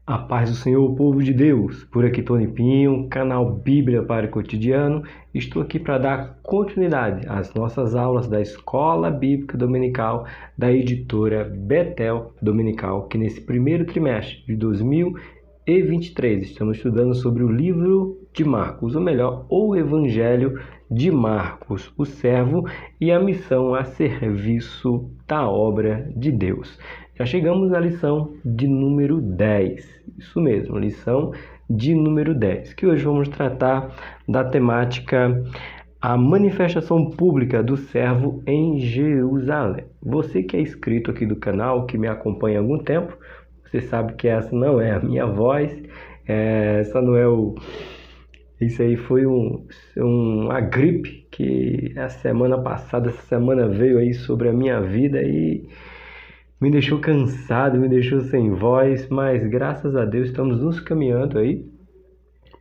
A paz do Senhor, povo de Deus. Por aqui Tony Pinho, canal Bíblia para o Cotidiano. Estou aqui para dar continuidade às nossas aulas da Escola Bíblica Dominical da editora Betel Dominical, que nesse primeiro trimestre de 2023 estamos estudando sobre o livro de Marcos, ou melhor, o Evangelho de Marcos, o servo e a missão a serviço da obra de Deus. Já chegamos à lição de número 10, isso mesmo, lição de número 10, que hoje vamos tratar da temática a manifestação pública do servo em Jerusalém. Você que é inscrito aqui do canal, que me acompanha há algum tempo, você sabe que essa não é a minha voz, essa não é o... Isso aí foi uma gripe que a semana passada, essa semana veio aí sobre a minha vida e me deixou cansado, me deixou sem voz, mas graças a Deus estamos nos caminhando aí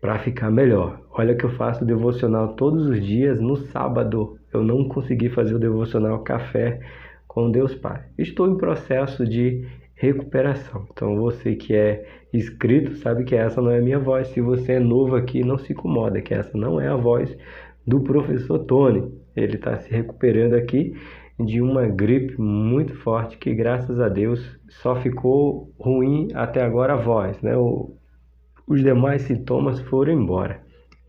para ficar melhor. Olha que eu faço devocional todos os dias. No sábado eu não consegui fazer o devocional Café com Deus Pai. Estou em processo de recuperação. Então você que é inscrito sabe que essa não é a minha voz. Se você é novo aqui, não se incomoda, que essa não é a voz do professor Tony. Ele está se recuperando aqui de uma gripe muito forte que, graças a Deus, só ficou ruim até agora a voz, né? Os demais sintomas foram embora,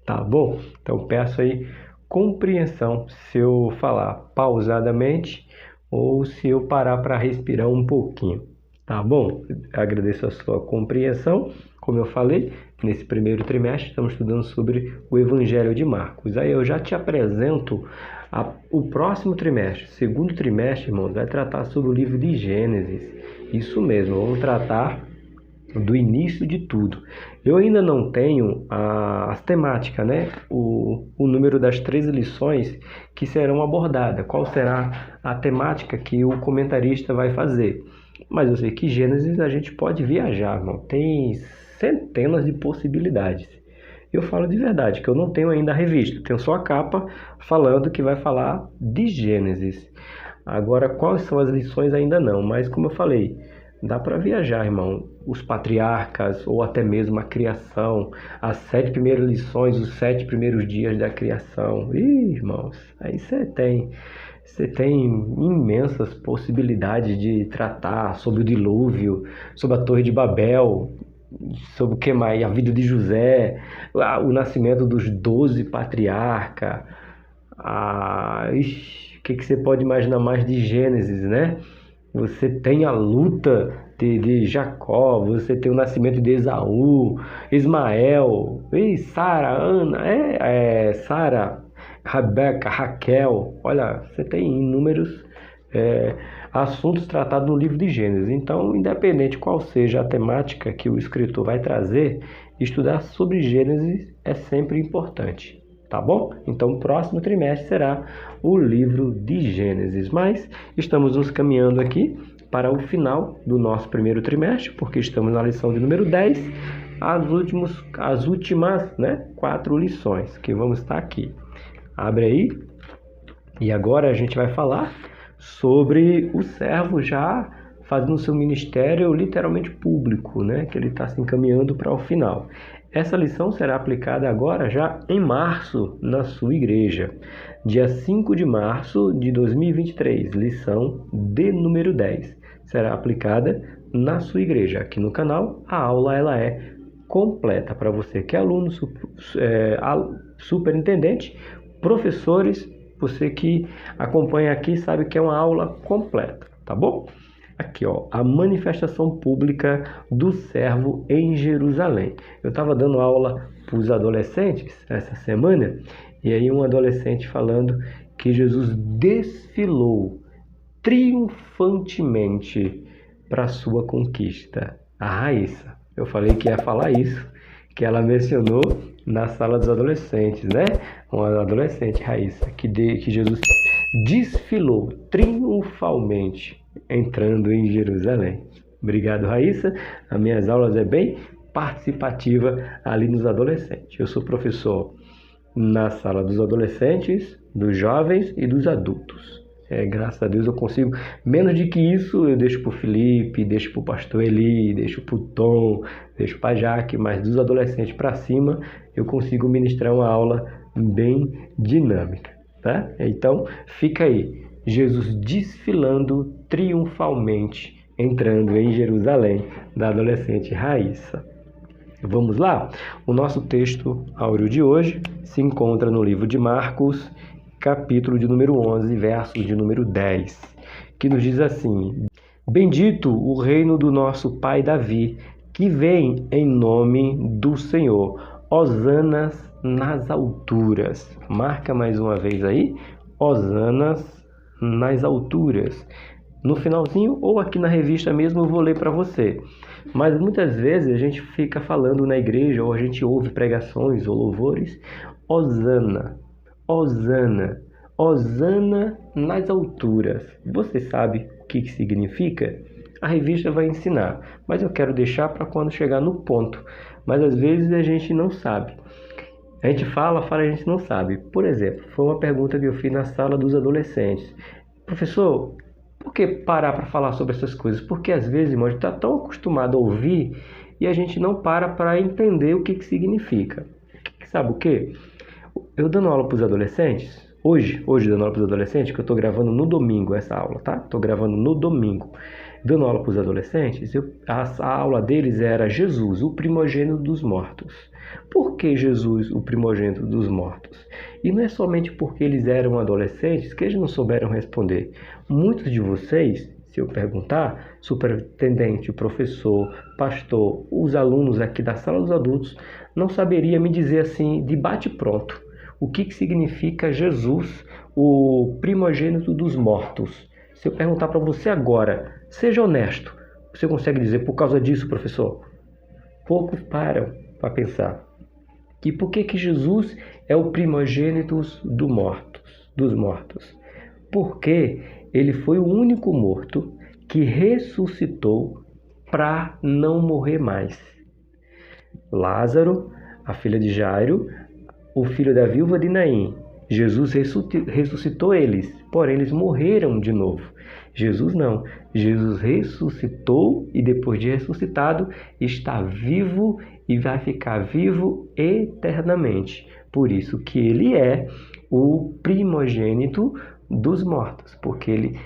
tá bom? Então peço aí compreensão se eu falar pausadamente ou se eu parar para respirar um pouquinho, tá bom? Agradeço a sua compreensão. Como eu falei, nesse primeiro trimestre estamos estudando sobre o Evangelho de Marcos. Aí eu já te apresento o próximo trimestre, segundo trimestre, irmãos, vai tratar sobre o livro de Gênesis. Isso mesmo, vamos tratar do início de tudo. Eu ainda não tenho as temáticas, né? O número das 13 lições que serão abordadas. Qual será a temática que o comentarista vai fazer? Mas eu sei que Gênesis a gente pode viajar, irmão. Tem centenas de possibilidades. Eu falo de verdade, que eu não tenho ainda a revista. Tenho só a capa falando que vai falar de Gênesis. Agora, quais são as lições ainda não. Mas, como eu falei, dá para viajar, irmão. Os patriarcas, ou até mesmo a criação. As 7 primeiras lições, os 7 primeiros dias da criação. Ih, irmãos, aí você tem imensas possibilidades de tratar sobre o dilúvio, sobre a Torre de Babel, sobre o que mais? A vida de José, o nascimento dos 12 patriarcas. O que você pode imaginar mais de Gênesis, né? Você tem a luta de Jacó, você tem o nascimento de Esaú, Ismael, Sara, Ana, Sara, Rebeca, Raquel. Olha, você tem inúmeros assuntos tratados no livro de Gênesis. Então, independente qual seja a temática que o escritor vai trazer, estudar sobre Gênesis é sempre importante, tá bom? Então, o próximo trimestre será o livro de Gênesis. Mas estamos nos caminhando aqui para o final do nosso primeiro trimestre, porque estamos na lição de número 10, as últimas, né, 4 lições que vamos estar aqui. Abre aí. E agora a gente vai falar sobre o servo já fazendo seu ministério literalmente público, né? Que ele está se encaminhando para o final. Essa lição será aplicada agora já em março na sua igreja. Dia 5 de março de 2023, lição de número 10. Será aplicada na sua igreja. Aqui no canal, a aula ela é completa para você que é aluno, superintendente, professores. Você que acompanha aqui sabe que é uma aula completa, tá bom? Aqui, ó, a manifestação pública do servo em Jerusalém. Eu estava dando aula para os adolescentes essa semana, e aí um adolescente falando que Jesus desfilou triunfantemente para a sua conquista. A Raíssa, eu falei que ia falar isso, que ela mencionou na sala dos adolescentes, né? Uma adolescente, Raíssa, que Jesus desfilou triunfalmente entrando em Jerusalém. Obrigado, Raíssa. As minhas aulas é bem participativa ali nos adolescentes. Eu sou professor na sala dos adolescentes, dos jovens e dos adultos. Graças a Deus eu consigo. Menos de que isso eu deixo para o Felipe, deixo para o pastor Eli, deixo para o Tom, deixo para a Jaque, mas dos adolescentes para cima eu consigo ministrar uma aula bem dinâmica, tá? Então fica aí, Jesus desfilando triunfalmente, entrando em Jerusalém, da adolescente Raíssa. Vamos lá? O nosso texto áureo de hoje se encontra no livro de Marcos, capítulo de número 11, verso de número 10, que nos diz assim: Bendito o reino do nosso pai Davi, que vem em nome do Senhor. Hosanas nas alturas. Marca mais uma vez aí. Hosanas nas alturas. No finalzinho ou aqui na revista mesmo eu vou ler para você. Mas muitas vezes a gente fica falando na igreja ou a gente ouve pregações ou louvores. Hosana. Hosana, Hosana nas alturas. Você sabe o que significa? A revista vai ensinar, mas eu quero deixar para quando chegar no ponto. Mas às vezes a gente não sabe. A gente fala, a gente não sabe. Por exemplo, foi uma pergunta que eu fiz na sala dos adolescentes. Professor, por que parar para falar sobre essas coisas? Porque às vezes, irmão, a gente está tão acostumado a ouvir e a gente não para entender o que significa. Sabe o quê? Eu dando aula para os adolescentes, hoje dando aula para os adolescentes, que eu estou gravando no domingo essa aula, tá? Estou gravando no domingo. Dando aula para os adolescentes, a aula deles era Jesus, o primogênito dos mortos. Por que Jesus, o primogênito dos mortos? E não é somente porque eles eram adolescentes que eles não souberam responder. Muitos de vocês, se eu perguntar, superintendente, professor, pastor, os alunos aqui da sala dos adultos, não saberia me dizer assim, de bate-pronto, o que significa Jesus, o primogênito dos mortos. Se eu perguntar para você agora, seja honesto, você consegue dizer por causa disso, professor? Poucos param para pensar. E por que Jesus é o primogênito dos mortos? Porque ele foi o único morto que ressuscitou para não morrer mais. Lázaro, a filha de Jairo, o filho da viúva de Naim. Jesus ressuscitou eles, porém eles morreram de novo. Jesus não. Jesus ressuscitou e depois de ressuscitado está vivo e vai ficar vivo eternamente. Por isso que ele é o primogênito dos mortos, porque ele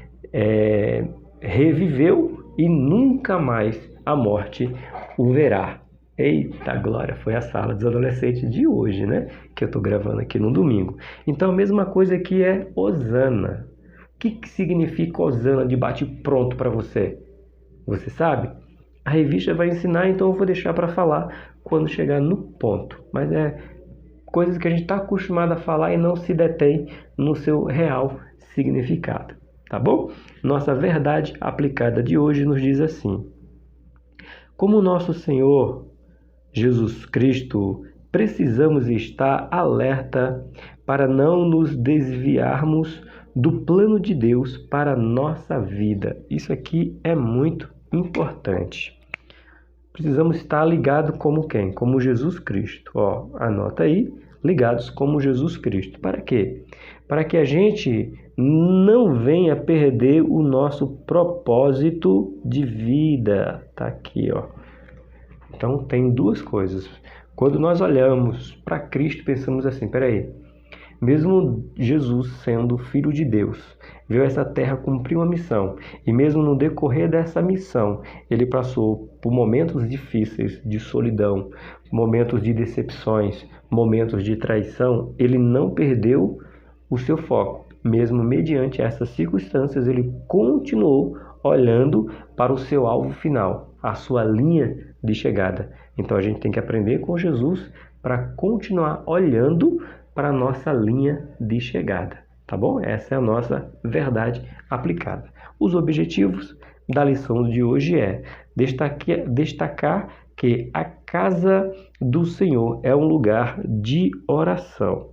reviveu e nunca mais a morte o verá. Eita glória, foi a sala dos adolescentes de hoje, né? Que eu estou gravando aqui no domingo. Então a mesma coisa aqui é Hosana. O que significa Hosana de bate-pronto para você? Você sabe? A revista vai ensinar, então eu vou deixar para falar quando chegar no ponto. Mas é coisas que a gente está acostumado a falar e não se detém no seu real significado. Tá bom? Nossa verdade aplicada de hoje nos diz assim: como nosso Senhor Jesus Cristo, precisamos estar alerta para não nos desviarmos do plano de Deus para a nossa vida. Isso aqui é muito importante. Precisamos estar ligados como quem? Como Jesus Cristo. Anota aí, ligados como Jesus Cristo. Para quê? Para que a gente não venha perder o nosso propósito de vida. Tá aqui, Então, tem duas coisas. Quando nós olhamos para Cristo, pensamos assim, peraí, mesmo Jesus sendo Filho de Deus, veio a essa terra cumprir uma missão, e mesmo no decorrer dessa missão, ele passou por momentos difíceis de solidão, momentos de decepções, momentos de traição, ele não perdeu o seu foco. Mesmo mediante essas circunstâncias, ele continuou olhando para o seu alvo final, a sua linha de chegada. Então a gente tem que aprender com Jesus para continuar olhando para a nossa linha de chegada, tá bom? Essa é a nossa verdade aplicada. Os objetivos da lição de hoje é destacar que a casa do Senhor é um lugar de oração.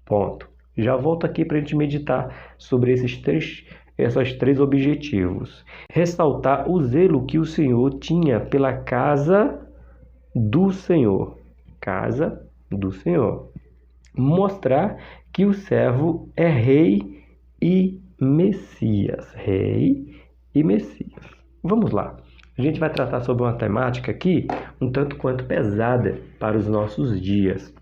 Ponto. Já volto aqui para a gente meditar sobre esses três objetivos. Ressaltar o zelo que o Senhor tinha pela casa do Senhor. Casa do Senhor. Mostrar que o servo é rei e Messias. Rei e Messias. Vamos lá. A gente vai tratar sobre uma temática aqui um tanto quanto pesada para os nossos dias.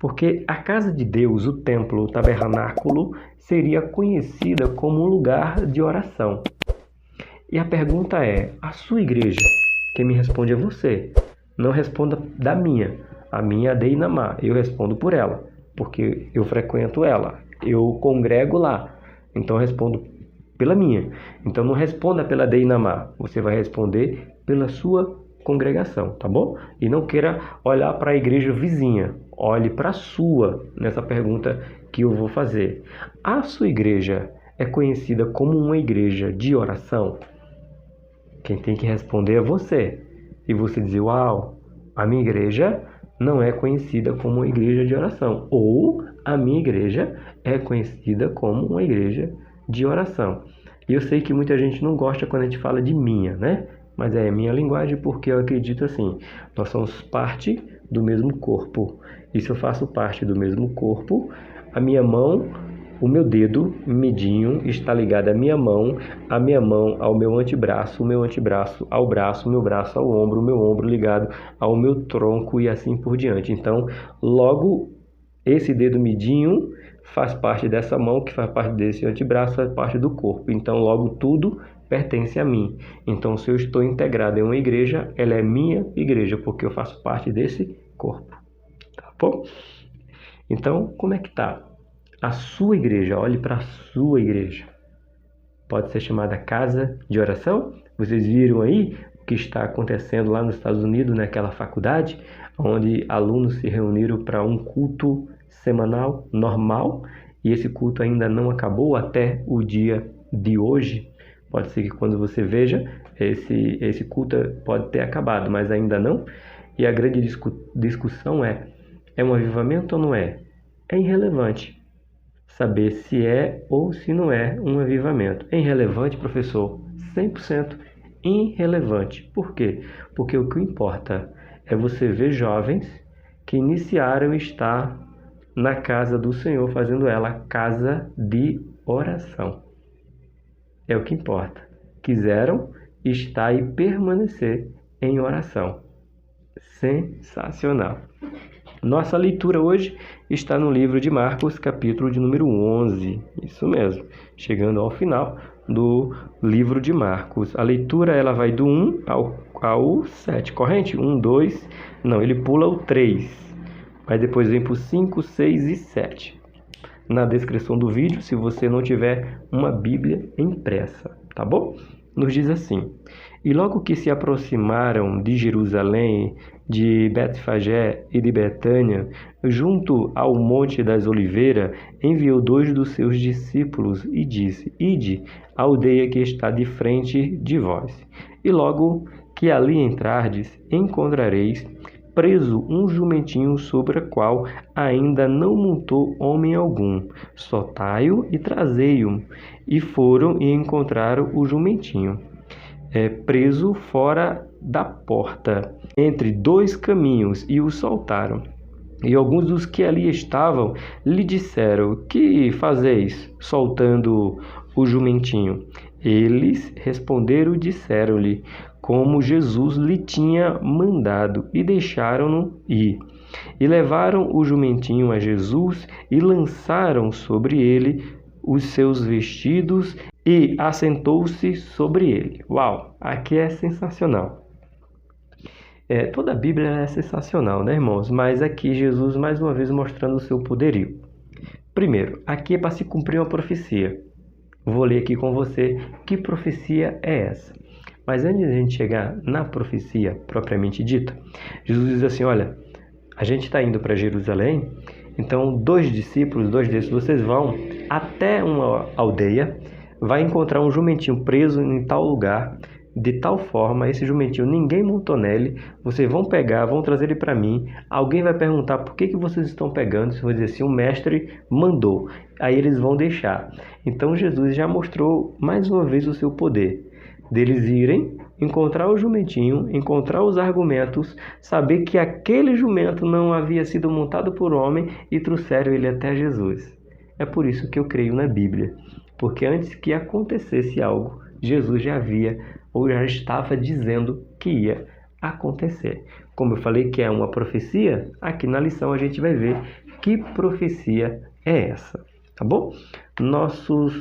Porque a casa de Deus, o templo, o tabernáculo, seria conhecida como um lugar de oração. E a pergunta é, a sua igreja? Quem me responde é você. Não responda da minha. A minha é a Deinamá. Eu respondo por ela, porque eu frequento ela. Eu congrego lá. Então eu respondo pela minha. Então não responda pela Deinamá. Você vai responder pela sua congregação, tá bom? E não queira olhar para a igreja vizinha. Olhe para a sua nessa pergunta que eu vou fazer. A sua igreja é conhecida como uma igreja de oração? Quem tem que responder é você. E você diz, uau, a minha igreja não é conhecida como uma igreja de oração. Ou a minha igreja é conhecida como uma igreja de oração. E eu sei que muita gente não gosta quando a gente fala de minha, né? Mas é a minha linguagem porque eu acredito assim, nós somos parte do mesmo corpo. E se eu faço parte do mesmo corpo, a minha mão, o meu dedo midinho está ligado à minha mão ao meu antebraço, o meu antebraço ao braço, o meu braço ao ombro, o meu ombro ligado ao meu tronco e assim por diante. Então, logo, esse dedo midinho faz parte dessa mão, que faz parte desse antebraço, faz parte do corpo. Então, logo, tudo pertence a mim. Então, se eu estou integrado em uma igreja, ela é minha igreja, porque eu faço parte desse corpo. Tá bom? Então, como é que tá a sua igreja? Olhe para a sua igreja. Pode ser chamada casa de oração. Vocês viram aí o que está acontecendo lá nos Estados Unidos, naquela faculdade, onde alunos se reuniram para um culto semanal normal, e esse culto ainda não acabou até o dia de hoje. Pode ser que quando você veja, esse culto pode ter acabado, mas ainda não. E a grande discussão é um avivamento ou não é? É irrelevante saber se é ou se não é um avivamento. É irrelevante, professor? 100% irrelevante. Por quê? Porque o que importa é você ver jovens que iniciaram estar na casa do Senhor, fazendo ela casa de oração. É o que importa. Quiseram estar e permanecer em oração. Sensacional. Nossa leitura hoje está no livro de Marcos, capítulo de número 11. Isso mesmo, chegando ao final do livro de Marcos. A leitura ela vai do 1 ao 7, corrente? 1, 2, não, ele pula o 3, mas depois vem para o 5, 6 e 7. Na descrição do vídeo, se você não tiver uma Bíblia impressa, tá bom? Nos diz assim: e logo que se aproximaram de Jerusalém, de Betfagé e de Betânia, junto ao Monte das Oliveiras, enviou 2 dos seus discípulos e disse: ide à aldeia que está de frente de vós. E logo que ali entrardes, encontrareis preso um jumentinho sobre o qual ainda não montou homem algum. Soltai-o e trazei-o. E foram e encontraram o jumentinho preso fora da porta, entre 2 caminhos, e o soltaram. E alguns dos que ali estavam lhe disseram: que fazeis, soltando o jumentinho? Eles responderam e disseram-lhe como Jesus lhe tinha mandado, e deixaram-no ir. E levaram o jumentinho a Jesus e lançaram sobre ele os seus vestidos e assentou-se sobre ele. Uau, aqui é sensacional. Toda a Bíblia é sensacional, né, irmãos? Mas aqui Jesus mais uma vez mostrando o seu poderio. Primeiro, aqui é para se cumprir uma profecia. Vou ler aqui com você que profecia é essa. Mas antes de a gente chegar na profecia propriamente dita, Jesus diz assim: olha, a gente está indo para Jerusalém, então 2 discípulos, 2 desses, vocês vão até uma aldeia, vai encontrar um jumentinho preso em tal lugar, de tal forma, esse jumentinho ninguém montou nele, vocês vão pegar, vão trazer ele para mim, alguém vai perguntar por que vocês estão pegando, você vai dizer assim: o mestre mandou, aí eles vão deixar. Então Jesus já mostrou mais uma vez o seu poder, deles irem, encontrar o jumentinho, encontrar os argumentos, saber que aquele jumento não havia sido montado por homem e trouxeram ele até Jesus. É por isso que eu creio na Bíblia. porque antes que acontecesse algo, Jesus já havia ou já estava dizendo que ia acontecer. Como eu falei que é uma profecia, aqui na lição a gente vai ver que profecia é essa, tá bom? Nossos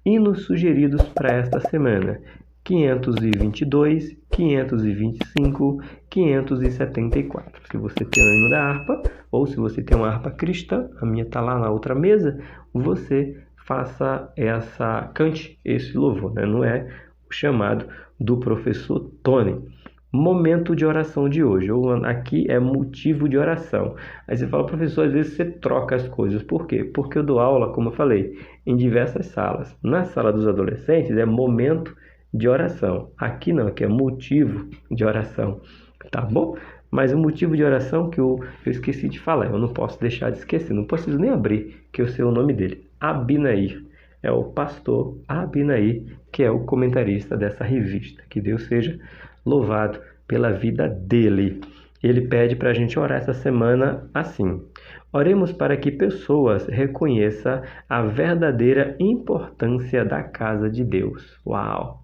hinos sugeridos para esta semana: 522, 525, 574. Se você tem o hino da harpa, ou se você tem uma harpa cristã, a minha está lá na outra mesa, você cante esse louvor, né? Não é o chamado do professor Tony. Momento de oração de hoje. Aqui é motivo de oração. Aí você fala, professor, às vezes você troca as coisas. Por quê? Porque eu dou aula, como eu falei, em diversas salas. Na sala dos adolescentes é momento de oração. Aqui não, aqui é motivo de oração. Tá bom? Mas o motivo de oração que eu esqueci de falar, eu não posso deixar de esquecer, não preciso nem abrir, que eu sei o nome dele. Abinair. É o pastor Abinair, que é o comentarista dessa revista. Que Deus seja louvado pela vida dele. Ele pede para a gente orar essa semana assim: oremos para que pessoas reconheçam a verdadeira importância da casa de Deus. Uau!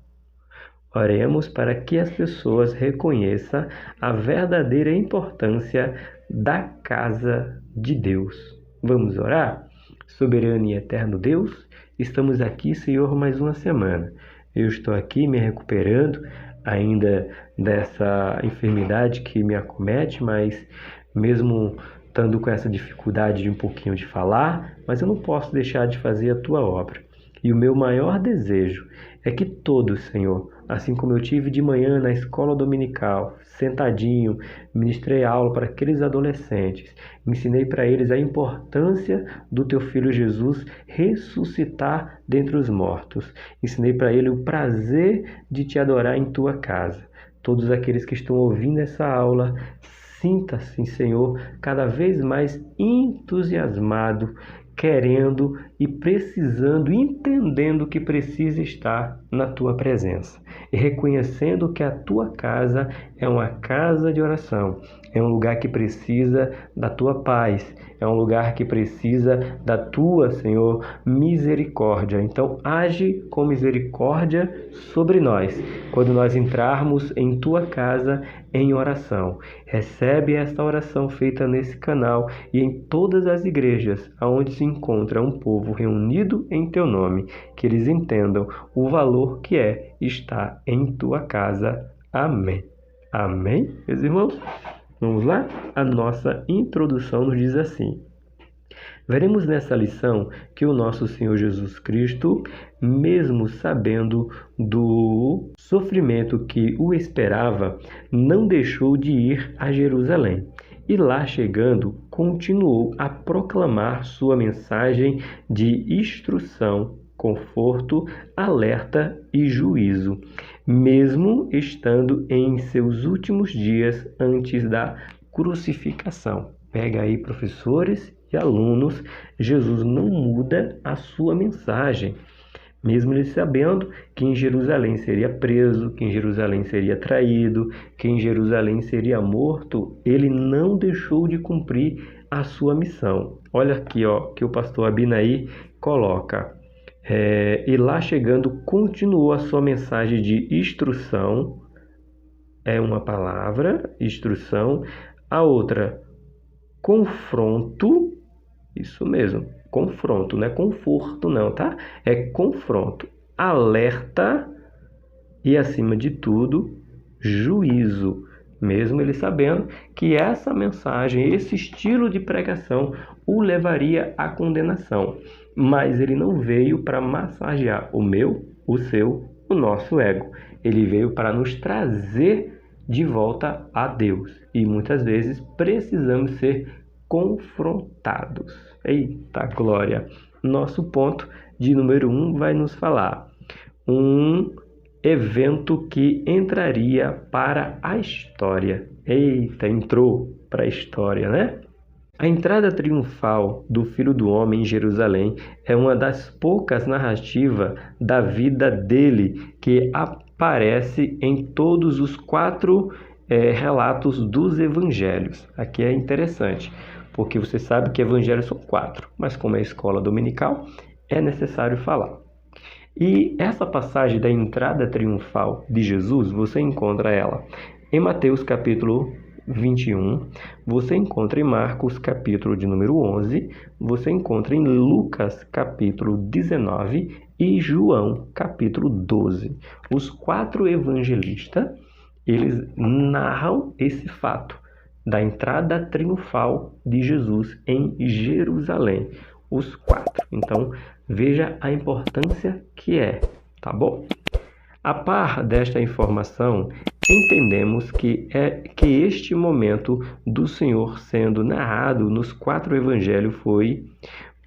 Oremos para que as pessoas reconheçam a verdadeira importância da casa de Deus. Vamos orar? Soberano e eterno Deus, estamos aqui, Senhor, mais uma semana. Eu estou aqui me recuperando ainda dessa enfermidade que me acomete, mas mesmo estando com essa dificuldade de um pouquinho de falar, mas eu não posso deixar de fazer a tua obra. E o meu maior desejo é que todos, Senhor, assim como eu tive de manhã na escola dominical, sentadinho, ministrei aula para aqueles adolescentes, ensinei para eles a importância do teu filho Jesus ressuscitar dentre os mortos, ensinei para ele o prazer de te adorar em tua casa. Todos aqueles que estão ouvindo essa aula, sinta-se, Senhor, cada vez mais entusiasmado, querendo e precisando, entendendo que precisa estar na tua presença e reconhecendo que a tua casa é uma casa de oração, é um lugar que precisa da tua paz, é um lugar que precisa da tua, Senhor, misericórdia. Então, age com misericórdia sobre nós, quando nós entrarmos em tua casa em oração. Recebe esta oração feita nesse canal e em todas as igrejas onde se encontra um povo reunido em teu nome, que eles entendam o valor que é estar em tua casa. Amém. Amém, meus irmãos? Vamos lá? A nossa introdução nos diz assim: veremos nessa lição que o nosso Senhor Jesus Cristo, mesmo sabendo do sofrimento que o esperava, não deixou de ir a Jerusalém. E lá chegando, continuou a proclamar sua mensagem de instrução, conforto, alerta e juízo, mesmo estando em seus últimos dias antes da crucificação. Pega aí, professores e alunos, Jesus não muda a sua mensagem. Mesmo ele sabendo que em Jerusalém seria preso, que em Jerusalém seria traído, que em Jerusalém seria morto, ele não deixou de cumprir a sua missão. Olha aqui, que o pastor Abinair coloca. E lá chegando, continuou a sua mensagem de instrução. É uma palavra, instrução. A outra, confronto. Isso mesmo, confronto, não é conforto não, tá? É confronto, alerta e, acima de tudo, juízo. Mesmo ele sabendo que essa mensagem, esse estilo de pregação o levaria à condenação. Mas ele não veio para massagear o meu, o seu, o nosso ego. Ele veio para nos trazer de volta a Deus. E muitas vezes precisamos ser confrontados. Eita glória! Nosso ponto de número 1 vai nos falar um evento que entraria para a história. Eita, entrou para a história, né? A entrada triunfal do Filho do Homem em Jerusalém é uma das poucas narrativas da vida dele que aparece em todos os 4 relatos dos evangelhos. Aqui é interessante, porque você sabe que evangelhos são 4, mas como é escola dominical, é necessário falar. E essa passagem da entrada triunfal de Jesus, você encontra ela em Mateus capítulo 21, você encontra em Marcos capítulo de número 11, você encontra em Lucas capítulo 19 e João capítulo 12. Os 4 evangelistas, eles narram esse fato da entrada triunfal de Jesus em Jerusalém. Os 4. Então, veja a importância que é, tá bom? A par desta informação, entendemos que este momento do Senhor sendo narrado nos 4 evangelhos foi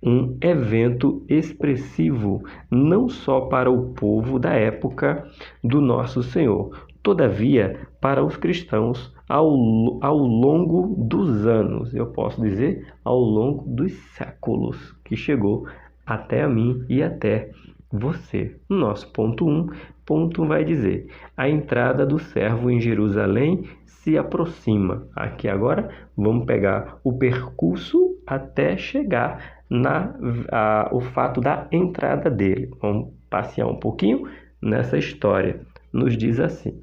um evento expressivo, não só para o povo da época do nosso Senhor, todavia, para os cristãos ao longo dos anos, eu posso dizer, ao longo dos séculos, que chegou até a mim e até você. Nosso ponto 1 vai dizer: a entrada do servo em Jerusalém se aproxima. Aqui agora vamos pegar o percurso até chegar o fato da entrada dele. Vamos passear um pouquinho nessa história. Nos diz assim: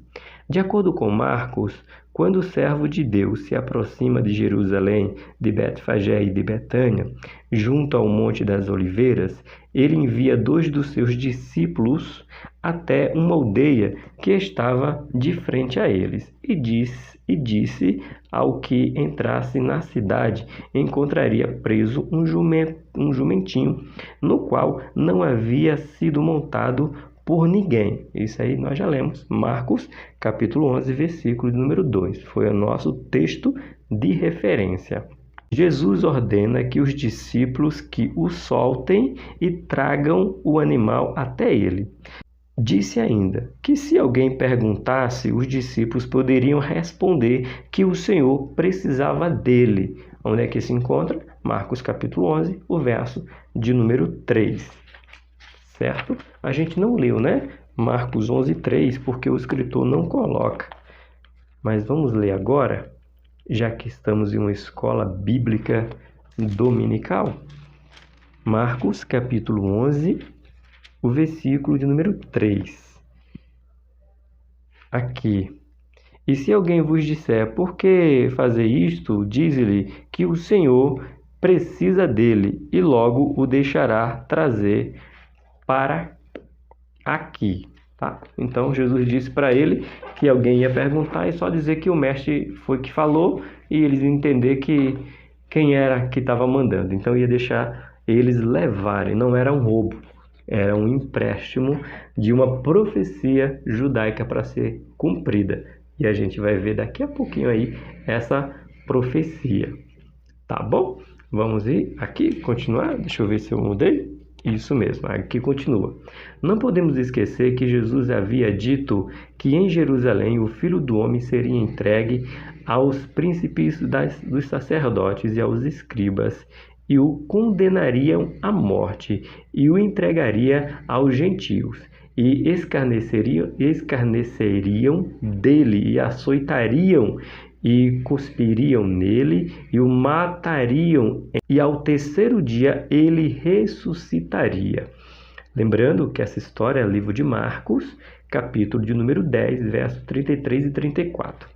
de acordo com Marcos, quando o servo de Deus se aproxima de Jerusalém, de Betfagé e de Betânia, junto ao Monte das Oliveiras, ele envia 2 dos seus discípulos até uma aldeia que estava de frente a eles, e disse ao que entrasse na cidade encontraria preso um jumentinho, no qual não havia sido montado por ninguém. Isso aí nós já lemos. Marcos, capítulo 11, versículo número 2. Foi o nosso texto de referência. Jesus ordena que os discípulos que o soltem e tragam o animal até ele. Disse ainda que se alguém perguntasse, os discípulos poderiam responder que o Senhor precisava dele. Onde é que se encontra? Marcos, capítulo 11, o verso de número 3. Certo? A gente não leu, né? Marcos 11:3, porque o escritor não coloca. Mas vamos ler agora, já que estamos em uma escola bíblica dominical. Marcos, capítulo 11, o versículo de número 3. Aqui. E se alguém vos disser, por que fazer isto? Dize-lhe que o Senhor precisa dele e logo o deixará trazer para aqui, tá? Então Jesus disse para ele que alguém ia perguntar e só dizer que o mestre foi que falou e eles iam entender que quem era que estava mandando. Então ia deixar eles levarem, não era um roubo, era um empréstimo de uma profecia judaica para ser cumprida. E a gente vai ver daqui a pouquinho aí essa profecia, tá bom? Vamos ir aqui, continuar, deixa eu ver se eu mudei. Isso mesmo, aqui continua. Não podemos esquecer que Jesus havia dito que em Jerusalém o Filho do Homem seria entregue aos príncipes dos sacerdotes e aos escribas, e o condenariam à morte, e o entregaria aos gentios, e escarneceriam dele, e açoitariam, e cuspiriam nele, e o matariam, e ao terceiro dia ele ressuscitaria. Lembrando que essa história é o livro de Marcos, capítulo de número 10, versos 33 e 34.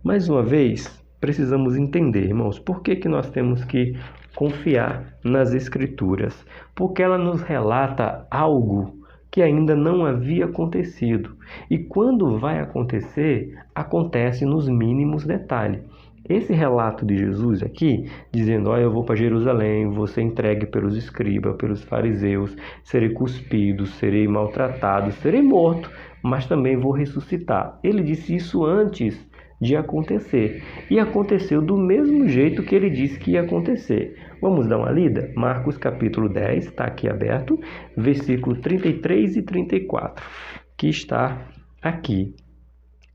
Mais uma vez, precisamos entender, irmãos, por que nós temos que confiar nas Escrituras? Porque ela nos relata algo que ainda não havia acontecido. E quando vai acontecer, acontece nos mínimos detalhes. Esse relato de Jesus aqui, dizendo, eu vou para Jerusalém, vou ser entregue pelos escribas, pelos fariseus, serei cuspido, serei maltratado, serei morto, mas também vou ressuscitar. Ele disse isso antes de acontecer. E aconteceu do mesmo jeito que ele disse que ia acontecer. Vamos dar uma lida? Marcos capítulo 10, está aqui aberto, versículo 33 e 34, que está aqui,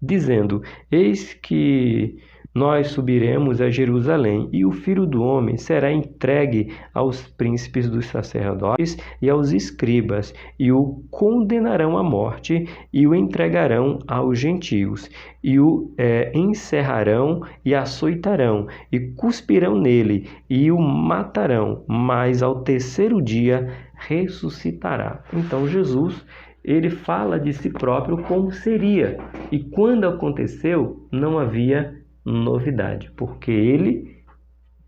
dizendo, eis que nós subiremos a Jerusalém, e o Filho do Homem será entregue aos príncipes dos sacerdotes e aos escribas, e o condenarão à morte, e o entregarão aos gentios, e o encerrarão e açoitarão, e cuspirão nele, e o matarão, mas ao terceiro dia ressuscitará. Então Jesus, ele fala de si próprio como seria. E quando aconteceu, não havia novidade, porque ele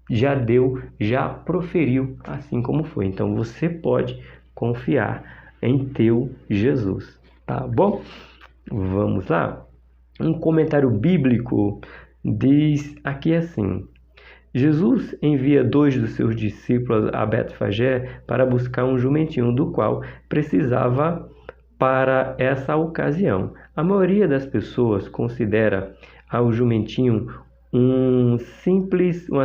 já proferiu assim como foi. Então você pode confiar em teu Jesus, tá bom? Vamos lá? Um comentário bíblico diz aqui assim: Jesus envia 2 dos seus discípulos a Betfagé para buscar um jumentinho do qual precisava para essa ocasião. A maioria das pessoas considera o jumentinho uma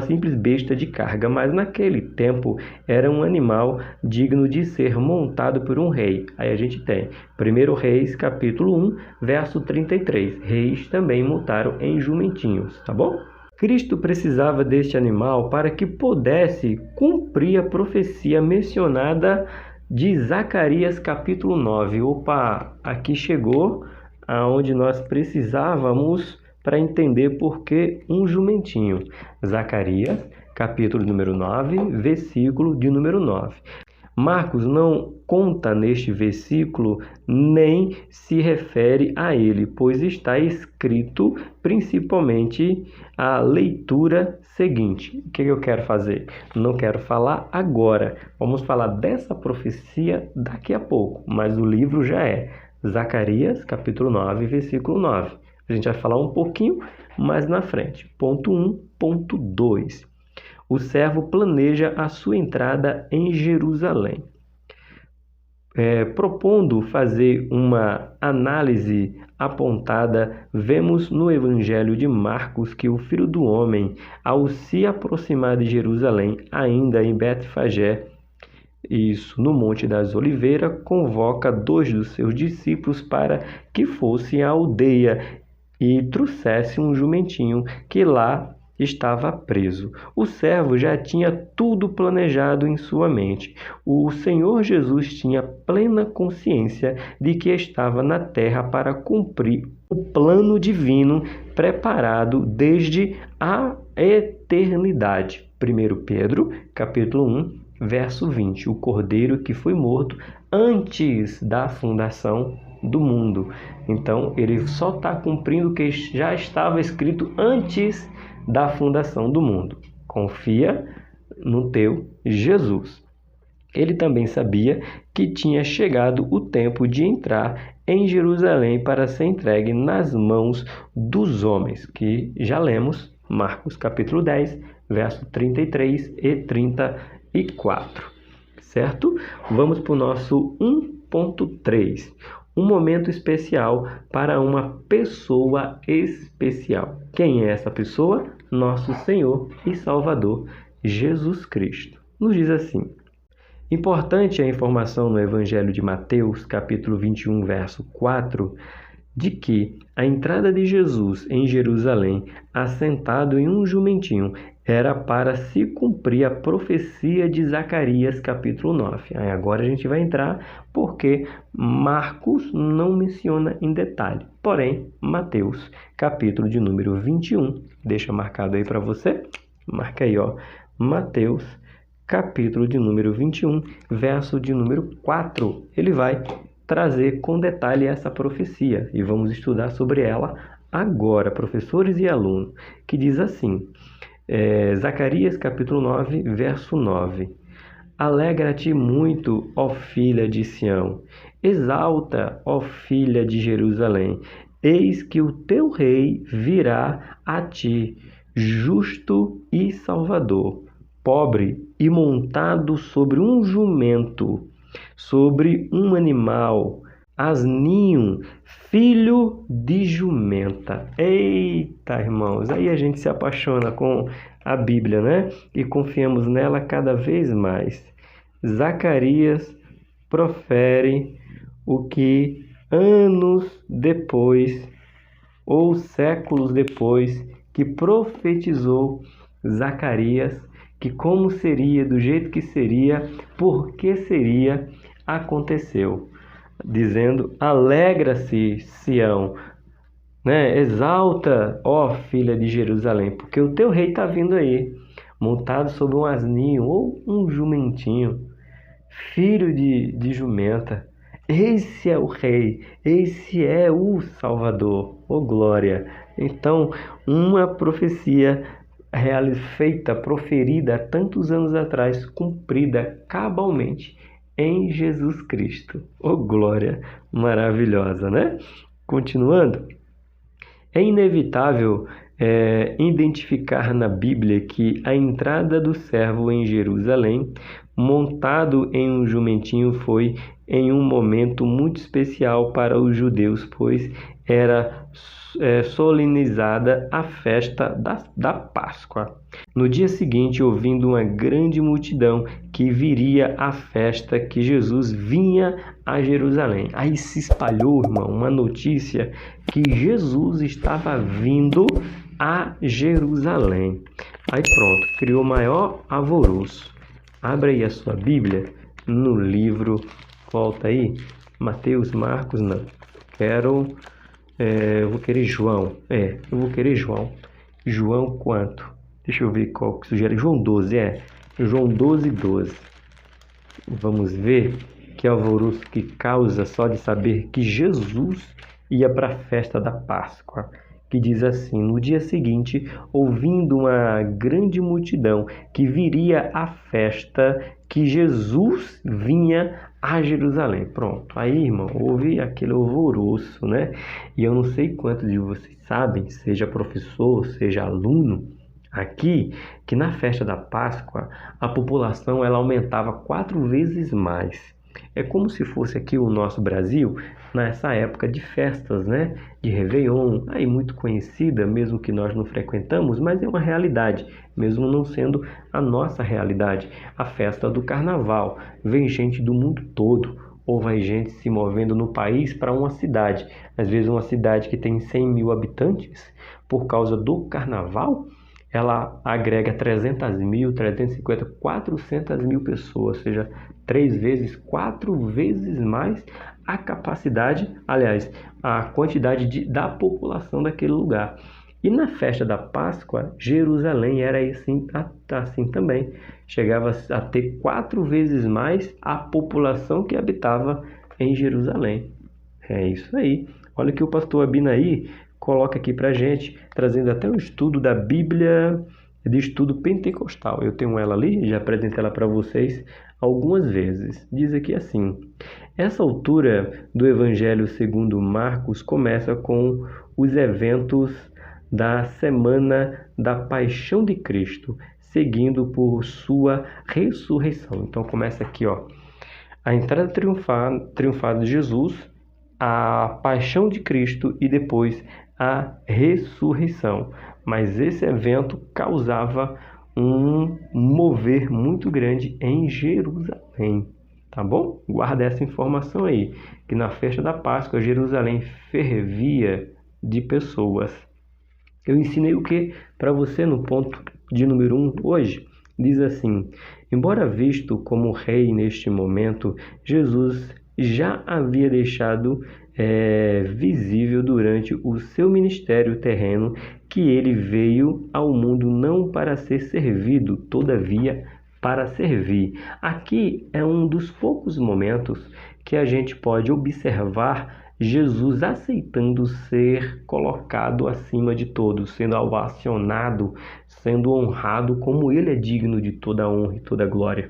simples besta de carga, mas naquele tempo era um animal digno de ser montado por um rei. Aí a gente tem 1 Reis, capítulo 1, verso 33. Reis também montaram em jumentinhos, tá bom? Cristo precisava deste animal para que pudesse cumprir a profecia mencionada de Zacarias capítulo 9. Opa, aqui chegou aonde nós precisávamos para entender por que um jumentinho. Zacarias capítulo número 9, versículo de número 9. Marcos não conta neste versículo nem se refere a ele, pois está escrito principalmente a leitura seguinte. O que eu quero fazer? Não quero falar agora. Vamos falar dessa profecia daqui a pouco, mas o livro já é Zacarias, capítulo 9, versículo 9. A gente vai falar um pouquinho mais na frente. Ponto 1, ponto 2. O servo planeja a sua entrada em Jerusalém. Propondo fazer uma análise apontada, vemos no Evangelho de Marcos que o Filho do Homem, ao se aproximar de Jerusalém, ainda em Betfagé, isso no Monte das Oliveiras, convoca 2 dos seus discípulos para que fossem à aldeia e trouxessem um jumentinho que lá estava preso. O servo já tinha tudo planejado em sua mente. O Senhor Jesus tinha plena consciência de que estava na terra para cumprir o plano divino preparado desde a eternidade. 1 Pedro, capítulo 1, verso 20. O cordeiro que foi morto antes da fundação do mundo. Então, ele só está cumprindo o que já estava escrito antes da fundação do mundo. Confia no teu Jesus. Ele também sabia que tinha chegado o tempo de entrar em Jerusalém para ser entregue nas mãos dos homens, que já lemos Marcos capítulo 10, verso 33 e 34. Certo? Vamos para o nosso 1.3. Um momento especial para uma pessoa especial. Quem é essa pessoa? Nosso Senhor e Salvador, Jesus Cristo. Nos diz assim: importante a informação no Evangelho de Mateus, capítulo 21, verso 4, de que a entrada de Jesus em Jerusalém, assentado em um jumentinho, era para se cumprir a profecia de Zacarias, capítulo 9. Aí agora a gente vai entrar porque Marcos não menciona em detalhe. Porém, Mateus, capítulo de número 21, deixa marcado aí para você. Marca aí, ó. Mateus, capítulo de número 21, verso de número 4. Ele vai trazer com detalhe essa profecia e vamos estudar sobre ela agora, professores e alunos, que diz assim: Zacarias capítulo 9, verso 9. Alegra-te muito, ó filha de Sião, exalta, ó filha de Jerusalém, eis que o teu rei virá a ti, justo e salvador, pobre e montado sobre um jumento, sobre um animal, asninho, filho de jumenta. Eita, irmãos, aí a gente se apaixona com a Bíblia, né? E confiamos nela cada vez mais. Zacarias profere o que anos depois, ou séculos depois, que profetizou Zacarias, que como seria, do jeito que seria, por que seria, aconteceu. Dizendo: alegra-se, Sião, né? Exalta, ó filha de Jerusalém, porque o teu rei está vindo aí, montado sobre um asninho ou um jumentinho, filho de jumenta. Esse é o Rei, esse é o Salvador, oh glória! Então, uma profecia feita, proferida há tantos anos atrás, cumprida cabalmente em Jesus Cristo, oh glória maravilhosa, né? Continuando, é inevitável identificar na Bíblia que a entrada do servo em Jerusalém, montado em um jumentinho, foi em um momento muito especial para os judeus, pois era solenizada a festa da Páscoa. No dia seguinte, ouvindo uma grande multidão que viria à festa, que Jesus vinha a Jerusalém. Aí se espalhou, irmão, uma notícia que Jesus estava vindo a Jerusalém. Aí pronto, criou maior alvoroço. Abra aí a sua Bíblia no livro, volta aí, Mateus, Marcos, não. Eu vou querer João. Eu vou querer João. João quanto? Deixa eu ver qual que sugere. João 12, João 12, 12. Vamos ver que alvoroço que causa só de saber que Jesus ia para a festa da Páscoa. Que diz assim: no dia seguinte, ouvindo uma grande multidão que viria à festa, que Jesus vinha a Jerusalém. Pronto, aí, irmão, houve aquele alvoroço, né? E eu não sei quantos de vocês sabem, seja professor, seja aluno, aqui, que na festa da Páscoa, a população ela aumentava 4 vezes mais. É como se fosse aqui o nosso Brasil, nessa época de festas, né? De Réveillon, aí muito conhecida, mesmo que nós não frequentamos, mas é uma realidade, mesmo não sendo a nossa realidade. A festa do Carnaval, vem gente do mundo todo, ou vai gente se movendo no país para uma cidade. Às vezes uma cidade que tem 100 mil habitantes, por causa do Carnaval, ela agrega 300 mil, 350, 400 mil pessoas, ou seja, 4 vezes mais a capacidade, aliás, a quantidade da população daquele lugar. E na festa da Páscoa, Jerusalém era assim também. Chegava a ter 4 vezes mais a população que habitava em Jerusalém. É isso aí. Olha que o pastor Abinaí coloca aqui para gente, trazendo até um estudo da Bíblia, de estudo pentecostal. Eu tenho ela ali, já apresentei ela para vocês algumas vezes. Diz aqui assim: essa altura do Evangelho segundo Marcos começa com os eventos da semana da Paixão de Cristo, seguindo por sua ressurreição. Então começa aqui, ó, a entrada triunfal de Jesus, a paixão de Cristo e depois a ressurreição. Mas esse evento causava um mover muito grande em Jerusalém, tá bom? Guarda essa informação aí, que na festa da Páscoa Jerusalém fervia de pessoas. Eu ensinei o que para você no ponto de número 1 hoje? Diz assim: embora visto como rei neste momento, Jesus já havia deixado visível durante o seu ministério terreno que ele veio ao mundo não para ser servido, todavia para servir. Aqui é um dos poucos momentos que a gente pode observar Jesus aceitando ser colocado acima de todos, sendo ovacionado, sendo honrado como ele é digno de toda a honra e toda a glória.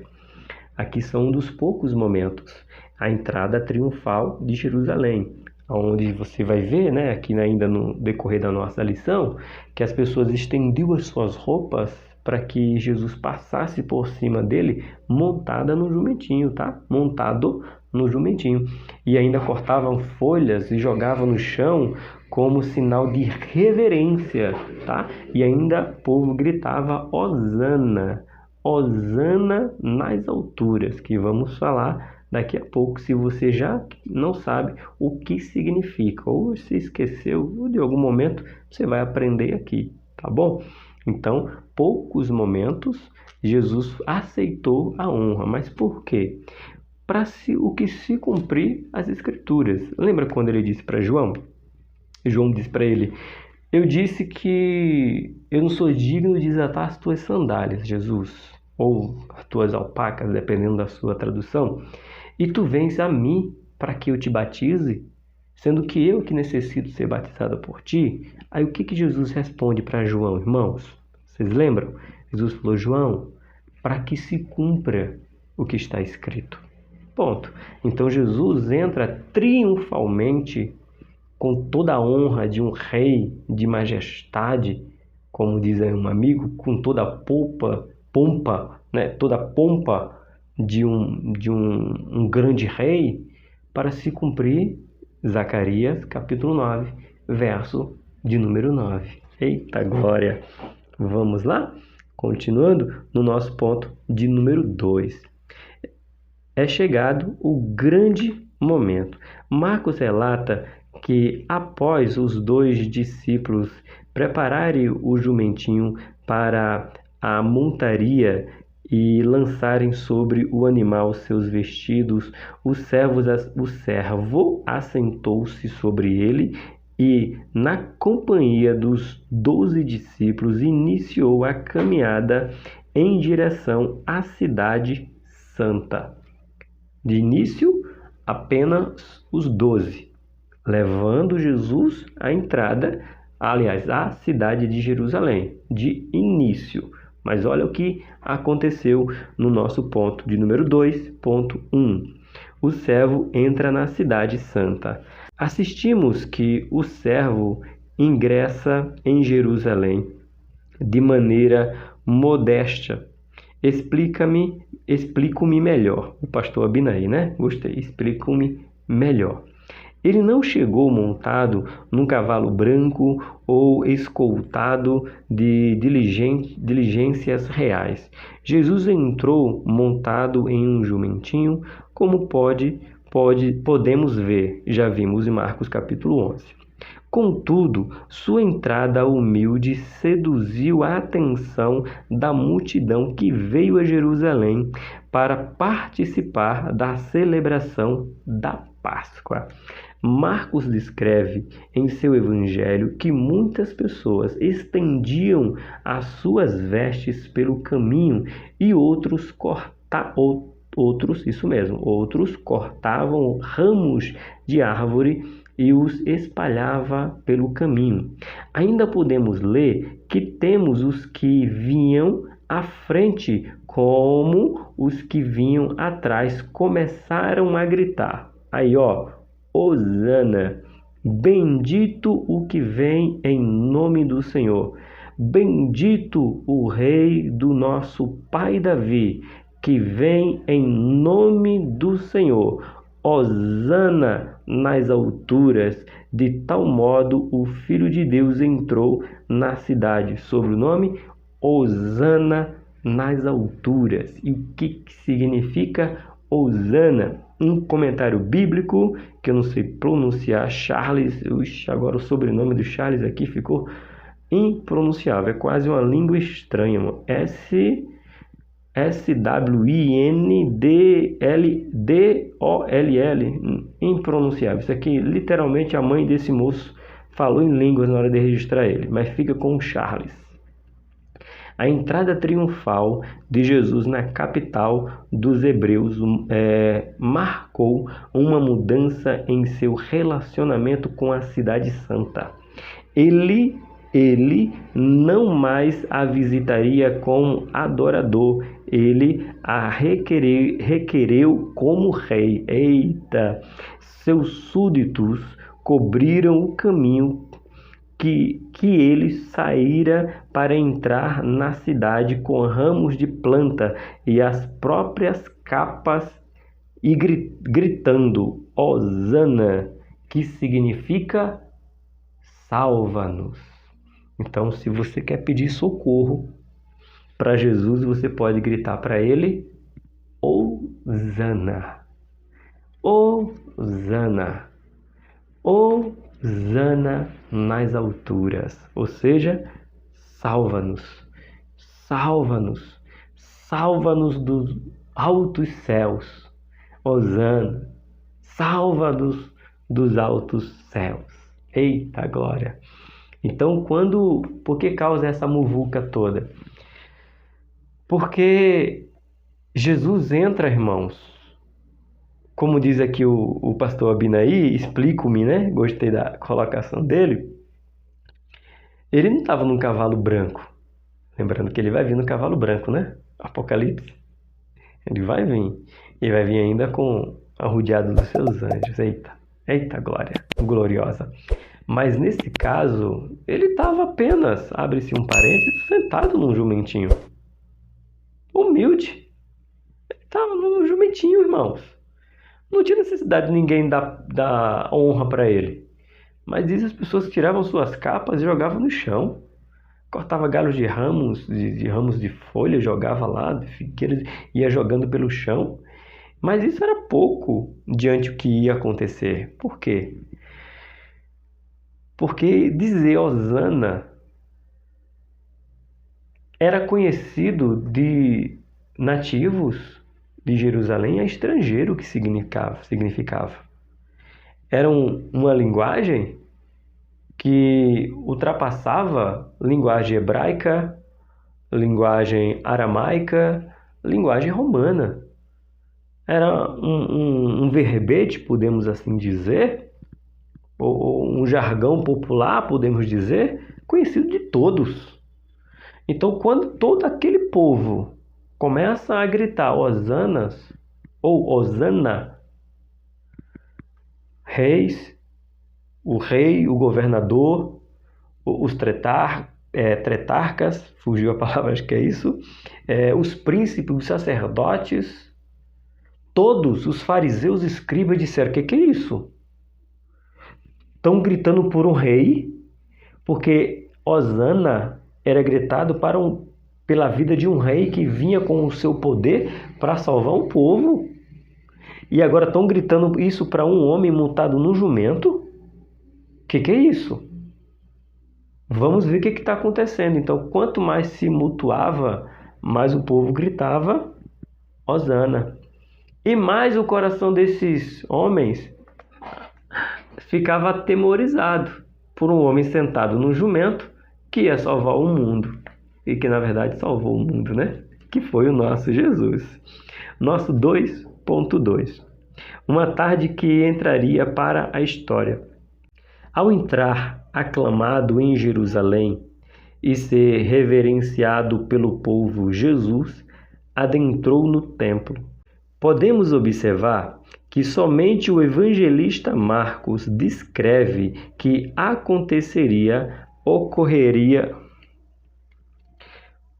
Aqui são um dos poucos momentos, a entrada triunfal de Jerusalém, onde você vai ver, né, aqui ainda no decorrer da nossa lição, que as pessoas estendiam as suas roupas para que Jesus passasse por cima dele montada no jumentinho, tá? Montado no jumentinho. E ainda cortavam folhas e jogavam no chão como sinal de reverência, tá? E ainda o povo gritava Hosana, Hosana nas alturas, que vamos falar daqui a pouco, se você já não sabe o que significa, ou se esqueceu, ou de algum momento você vai aprender aqui, tá bom? Então, poucos momentos Jesus aceitou a honra, mas por quê? Para o que se cumprir as Escrituras. Lembra quando ele disse para João? João disse para ele: eu disse que eu não sou digno de desatar as tuas sandálias, Jesus, ou as tuas alpacas, dependendo da sua tradução. E tu vens a mim para que eu te batize? Sendo que eu que necessito ser batizado por ti? Aí o que Jesus responde para João, irmãos? Vocês lembram? Jesus falou, João, para que se cumpra o que está escrito. Ponto. Então Jesus entra triunfalmente com toda a honra de um rei de majestade, como diz um amigo, com toda a pompa, né? Toda a pompa de um grande rei, para se cumprir Zacarias, capítulo 9, verso de número 9. Eita glória! Vamos lá? Continuando no nosso ponto de número 2. É chegado o grande momento. Marcos relata que após os 2 discípulos prepararem o jumentinho para a montaria e lançarem sobre o animal seus vestidos, o servo assentou-se sobre ele e, na companhia dos 12 discípulos, iniciou a caminhada em direção à cidade santa. De início, apenas os 12, levando Jesus à entrada, aliás, à cidade de Jerusalém, de início. Mas olha o que aconteceu no nosso ponto de número 2.1. O servo entra na cidade santa. Assistimos que o servo ingressa em Jerusalém de maneira modesta. Explico-me melhor. O pastor Abinay, né? Gostei. Explico-me melhor. Ele não chegou montado num cavalo branco ou escoltado de diligências reais. Jesus entrou montado em um jumentinho, como podemos ver, já vimos em Marcos capítulo 11. Contudo, sua entrada humilde seduziu a atenção da multidão que veio a Jerusalém para participar da celebração da Páscoa. Marcos descreve em seu evangelho que muitas pessoas estendiam as suas vestes pelo caminho e outros cortavam ramos de árvore e os espalhava pelo caminho. Ainda podemos ler que temos os que vinham à frente, como os que vinham atrás começaram a gritar. Aí, Hosana, bendito o que vem em nome do Senhor. Bendito o rei do nosso pai Davi, que vem em nome do Senhor. Hosana nas alturas. De tal modo o Filho de Deus entrou na cidade. Sobre o nome Hosana nas alturas. E o que significa Hosana? Um comentário bíblico que eu não sei pronunciar, Charles, agora o sobrenome do Charles aqui ficou impronunciável, é quase uma língua estranha, mano. SWINDLDOLL, impronunciável. Isso aqui, literalmente, a mãe desse moço falou em línguas na hora de registrar ele, mas fica com o Charles. A entrada triunfal de Jesus na capital dos hebreus marcou uma mudança em seu relacionamento com a cidade santa. Ele não mais a visitaria como adorador, ele a requereu como rei. Eita! Seus súditos cobriram o caminho que ele saíra para entrar na cidade com ramos de planta e as próprias capas e gritando Hosana, que significa salva-nos. Então, se você quer pedir socorro para Jesus, você pode gritar para ele Hosana, Hosana, Hosana nas alturas, ou seja, salva-nos, salva-nos, salva-nos dos altos céus, Hosana, salva-nos dos altos céus. Eita glória! Então, por que causa essa muvuca toda? Porque Jesus entra, irmãos, como diz aqui o pastor Abinaí, explico-me, né? Gostei da colocação dele. Ele não estava num cavalo branco. Lembrando que ele vai vir no cavalo branco, né? Apocalipse. Ele vai vir. E vai vir ainda com arrodeado dos seus anjos. Eita, eita glória, gloriosa. Mas nesse caso, ele estava apenas, abre-se um parênteses, sentado num jumentinho. Humilde. Ele estava num jumentinho, irmãos. Não tinha necessidade de ninguém dar honra para ele. Mas diz as pessoas que tiravam suas capas e jogavam no chão. Cortava galhos de ramos, de ramos de folha, jogava lá, de figueiras, ia jogando pelo chão. Mas isso era pouco diante do que ia acontecer. Por quê? Porque dizer Hosana era conhecido de nativos de Jerusalém a estrangeiro que significava. Era uma linguagem que ultrapassava linguagem hebraica, linguagem aramaica, linguagem romana. Era um verbete, podemos assim dizer, ou um jargão popular, podemos dizer, conhecido de todos. Então, quando todo aquele povo começa a gritar Hosanas ou Hosana, reis, o rei, o governador, os tretarcas, fugiu a palavra, acho que é isso, os príncipes, os sacerdotes, todos os fariseus e escribas disseram: que é isso? Estão gritando por um rei, porque Hosana era gritado pela vida de um rei que vinha com o seu poder para salvar um povo. E agora estão gritando isso para um homem montado no jumento? Que é isso? Vamos ver o que está acontecendo. Então, quanto mais se mutuava, mais o povo gritava Hosana. E mais o coração desses homens ficava atemorizado por um homem sentado no jumento que ia salvar o mundo. E que, na verdade, salvou o mundo, né? Que foi o nosso Jesus. Nosso 2.2. Uma tarde que entraria para a história. Ao entrar aclamado em Jerusalém e ser reverenciado pelo povo, Jesus adentrou no templo. Podemos observar que somente o evangelista Marcos descreve que ocorreria.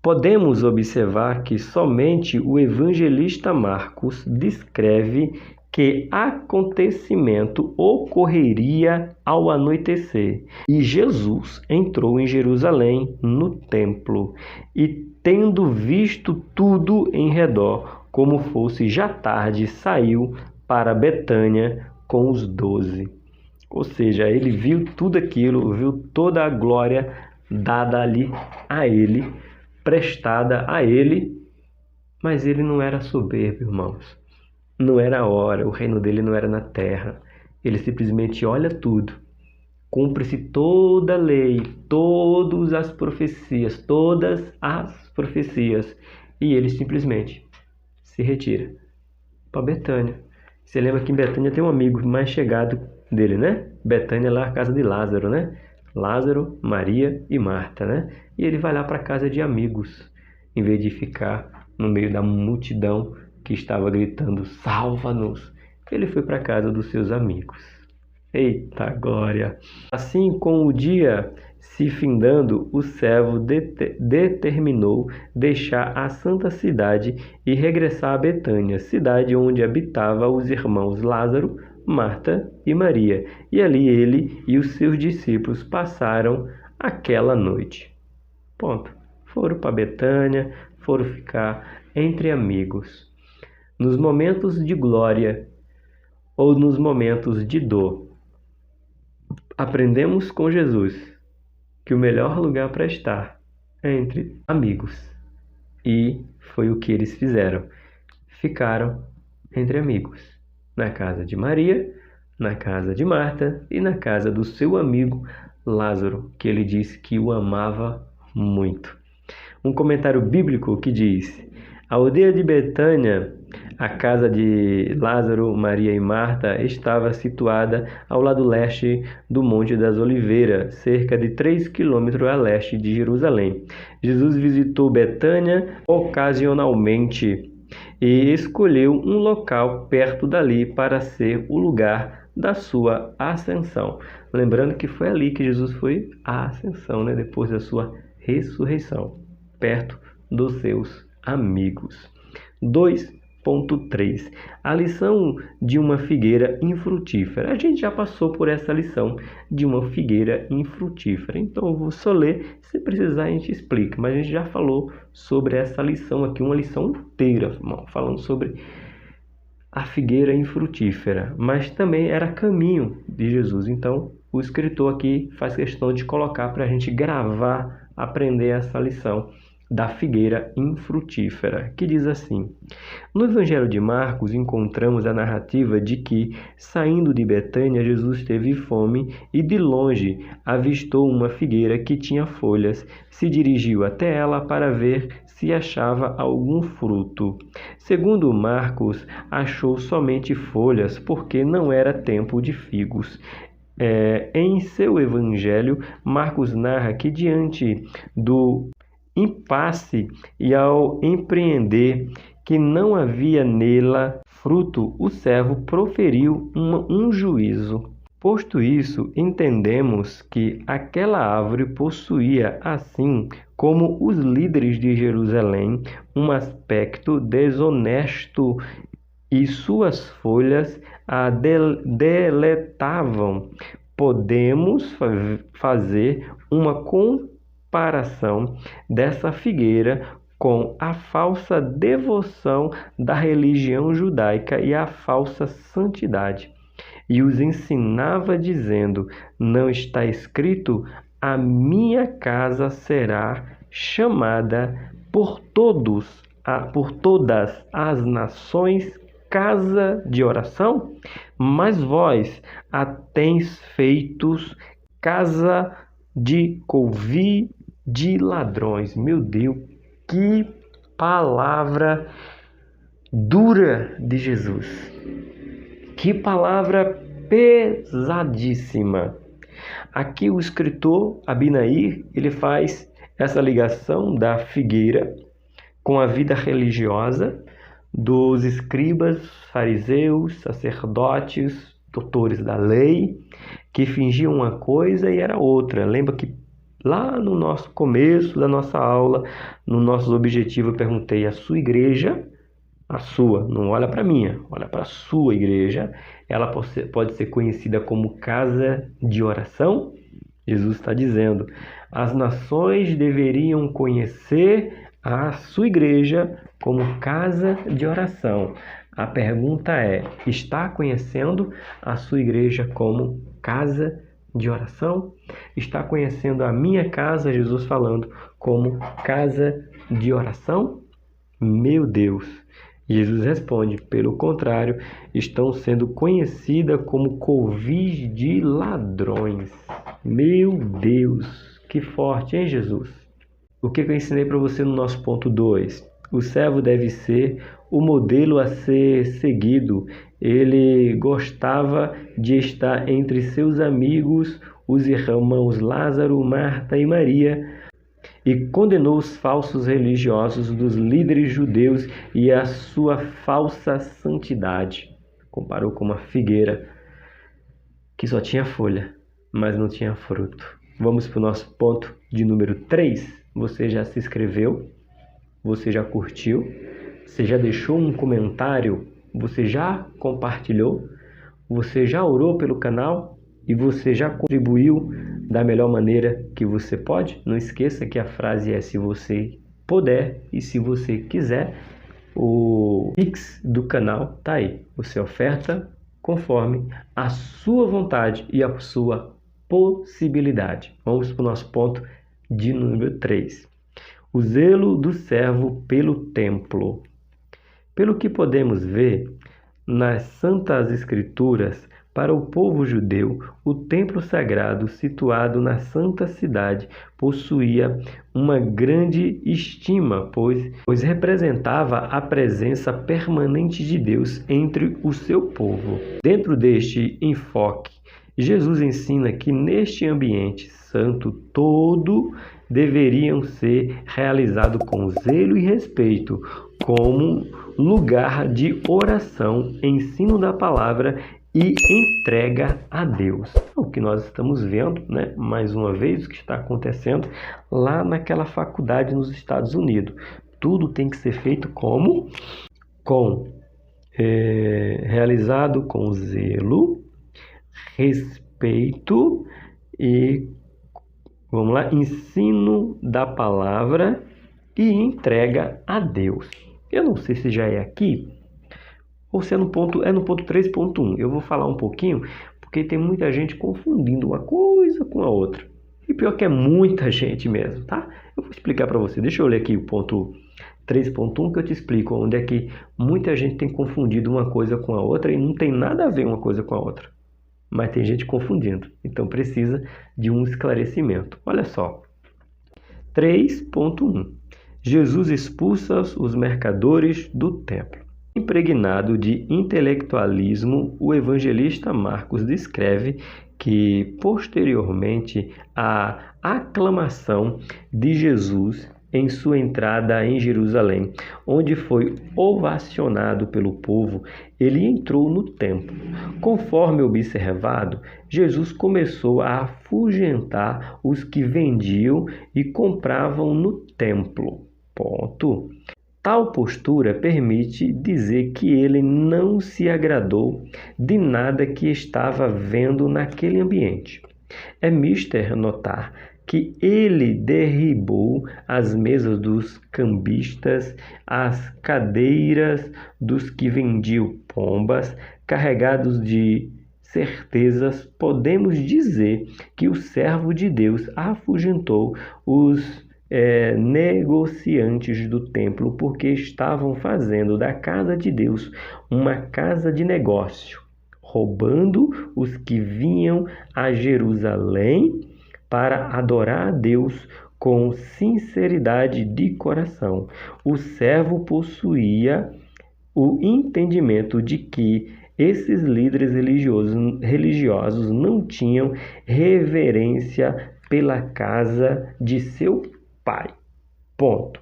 Podemos observar que somente o evangelista Marcos descreve que acontecimento ocorreria ao anoitecer. E Jesus entrou em Jerusalém, no templo, e tendo visto tudo em redor, como fosse já tarde, saiu para Betânia com os 12. Ou seja, ele viu tudo aquilo, viu toda a glória dada ali a ele, prestada a ele, mas ele não era soberbo, irmãos. Não era a hora, o reino dele não era na terra. Ele simplesmente olha tudo. Cumpre-se toda a lei, todas as profecias, e ele simplesmente se retira para Betânia. Você lembra que em Betânia tem um amigo mais chegado dele, né? Betânia é lá a casa de Lázaro, né? Lázaro, Maria e Marta, né? E ele vai lá para a casa de amigos, em vez de ficar no meio da multidão que estava gritando: salva-nos. Ele foi para a casa dos seus amigos. Eita glória! Assim, com o dia se findando, o servo determinou deixar a santa cidade e regressar a Betânia, cidade onde habitavam os irmãos Lázaro, Marta e Maria. E ali ele e os seus discípulos passaram aquela noite. Ponto. Foram para Betânia, foram ficar entre amigos. Nos momentos de glória ou nos momentos de dor, aprendemos com Jesus que o melhor lugar para estar é entre amigos. E foi o que eles fizeram. Ficaram entre amigos, na casa de Maria, na casa de Marta e na casa do seu amigo Lázaro, que ele disse que o amava muito. Um comentário bíblico que diz: a aldeia de Betânia A casa de Lázaro, Maria e Marta estava situada ao lado leste do Monte das Oliveiras, cerca de 3 quilômetros a leste de Jerusalém. Jesus visitou Betânia ocasionalmente e escolheu um local perto dali para ser o lugar da sua ascensão. Lembrando que foi ali que Jesus foi à ascensão, né? Depois da sua ressurreição, perto dos seus amigos. 2.3. A lição de uma figueira infrutífera. A gente já passou por essa lição de uma figueira infrutífera. Então eu vou só ler, se precisar a gente explica. Mas a gente já falou sobre essa lição aqui, uma lição inteira, irmão, falando sobre a figueira infrutífera. Mas também era caminho de Jesus. Então o escritor aqui faz questão de colocar para a gente gravar, aprender essa lição da figueira infrutífera, que diz assim: no Evangelho de Marcos encontramos a narrativa de que, saindo de Betânia, Jesus teve fome e de longe avistou uma figueira que tinha folhas. Se dirigiu até ela para ver se achava algum fruto. Segundo Marcos, achou somente folhas, porque não era tempo de figos. Em seu Evangelho, Marcos narra que diante do impasse e ao empreender que não havia nela fruto, o servo proferiu um juízo. Posto isso, entendemos que aquela árvore possuía, assim como os líderes de Jerusalém, um aspecto desonesto e suas folhas a deletavam. Podemos fazer uma comparação dessa figueira com a falsa devoção da religião judaica e a falsa santidade. E os ensinava dizendo: não está escrito, a minha casa será chamada por todas as nações casa de oração? Mas vós a tens feitos casa de couvi de ladrões. Meu Deus, que palavra dura de Jesus. Que palavra pesadíssima. Aqui o escritor Abinair, ele faz essa ligação da figueira com a vida religiosa dos escribas, fariseus, sacerdotes, doutores da lei, que fingiam uma coisa e era outra. Lembra que lá no nosso começo da nossa aula, no nosso objetivo, eu perguntei: a sua igreja, a sua, não olha para a minha, olha para a sua igreja, ela pode ser conhecida como casa de oração? Jesus está dizendo: as nações deveriam conhecer a sua igreja como casa de oração. A pergunta é: está conhecendo a sua igreja como casa de oração? Está conhecendo a minha casa, Jesus falando, como casa de oração? Meu Deus! Jesus responde: pelo contrário, estão sendo conhecidas como covis de ladrões. Meu Deus! Que forte, hein, Jesus? O que eu ensinei para você no nosso ponto 2? O servo deve ser o modelo a ser seguido. Ele gostava de estar entre seus amigos, os irmãos Lázaro, Marta e Maria, e condenou os falsos religiosos dos líderes judeus e a sua falsa santidade. Comparou com uma figueira que só tinha folha, mas não tinha fruto. Vamos para o nosso ponto de número 3. Você já se inscreveu? Você já curtiu? Você já deixou um comentário? Você já compartilhou? Você já orou pelo canal? E você já contribuiu da melhor maneira que você pode? Não esqueça que a frase é: se você puder e se você quiser. O Pix do canal está aí. Você oferta conforme a sua vontade e a sua possibilidade. Vamos para o nosso ponto de número 3. O zelo do servo pelo templo. Pelo que podemos ver nas Santas Escrituras, Para o povo judeu, o templo sagrado, situado na Santa Cidade, possuía uma grande estima, pois representava a presença permanente de Deus entre o seu povo. Dentro deste enfoque, Jesus ensina que neste ambiente santo todo deveriam ser realizado com zelo e respeito, como lugar de oração, ensino da palavra e entrega a Deus. O que nós estamos vendo, né, mais uma vez, o que está acontecendo lá naquela faculdade nos Estados Unidos. Tudo tem que ser feito realizado com zelo, respeito e, vamos lá, ensino da palavra e entrega a Deus. Eu não sei se já é aqui ou se é no ponto 3.1. Eu vou falar um pouquinho, porque tem muita gente confundindo uma coisa com a outra. E pior que é muita gente mesmo, tá? Eu vou explicar para você. Deixa eu ler aqui o ponto 3.1 que eu te explico onde é que muita gente tem confundido uma coisa com a outra e não tem nada a ver uma coisa com a outra. Mas tem gente confundindo. Então precisa de um esclarecimento. Olha só. 3.1. Jesus expulsa os mercadores do templo. Impregnado de intelectualismo, o evangelista Marcos descreve que, posteriormente à aclamação de Jesus em sua entrada em Jerusalém, onde foi ovacionado pelo povo, ele entrou no templo. Conforme observado, Jesus começou a afugentar os que vendiam e compravam no templo. Ponto. Tal postura permite dizer que ele não se agradou de nada que estava vendo naquele ambiente. É mister notar que ele derribou as mesas dos cambistas, as cadeiras dos que vendiam pombas, carregados de certezas. Podemos dizer que o servo de Deus afugentou os negociantes do templo, porque estavam fazendo da casa de Deus uma casa de negócio, roubando os que vinham a Jerusalém para adorar a Deus com sinceridade de coração. O servo possuía o entendimento de que esses líderes religiosos não tinham reverência pela casa de seu pai. Ponto.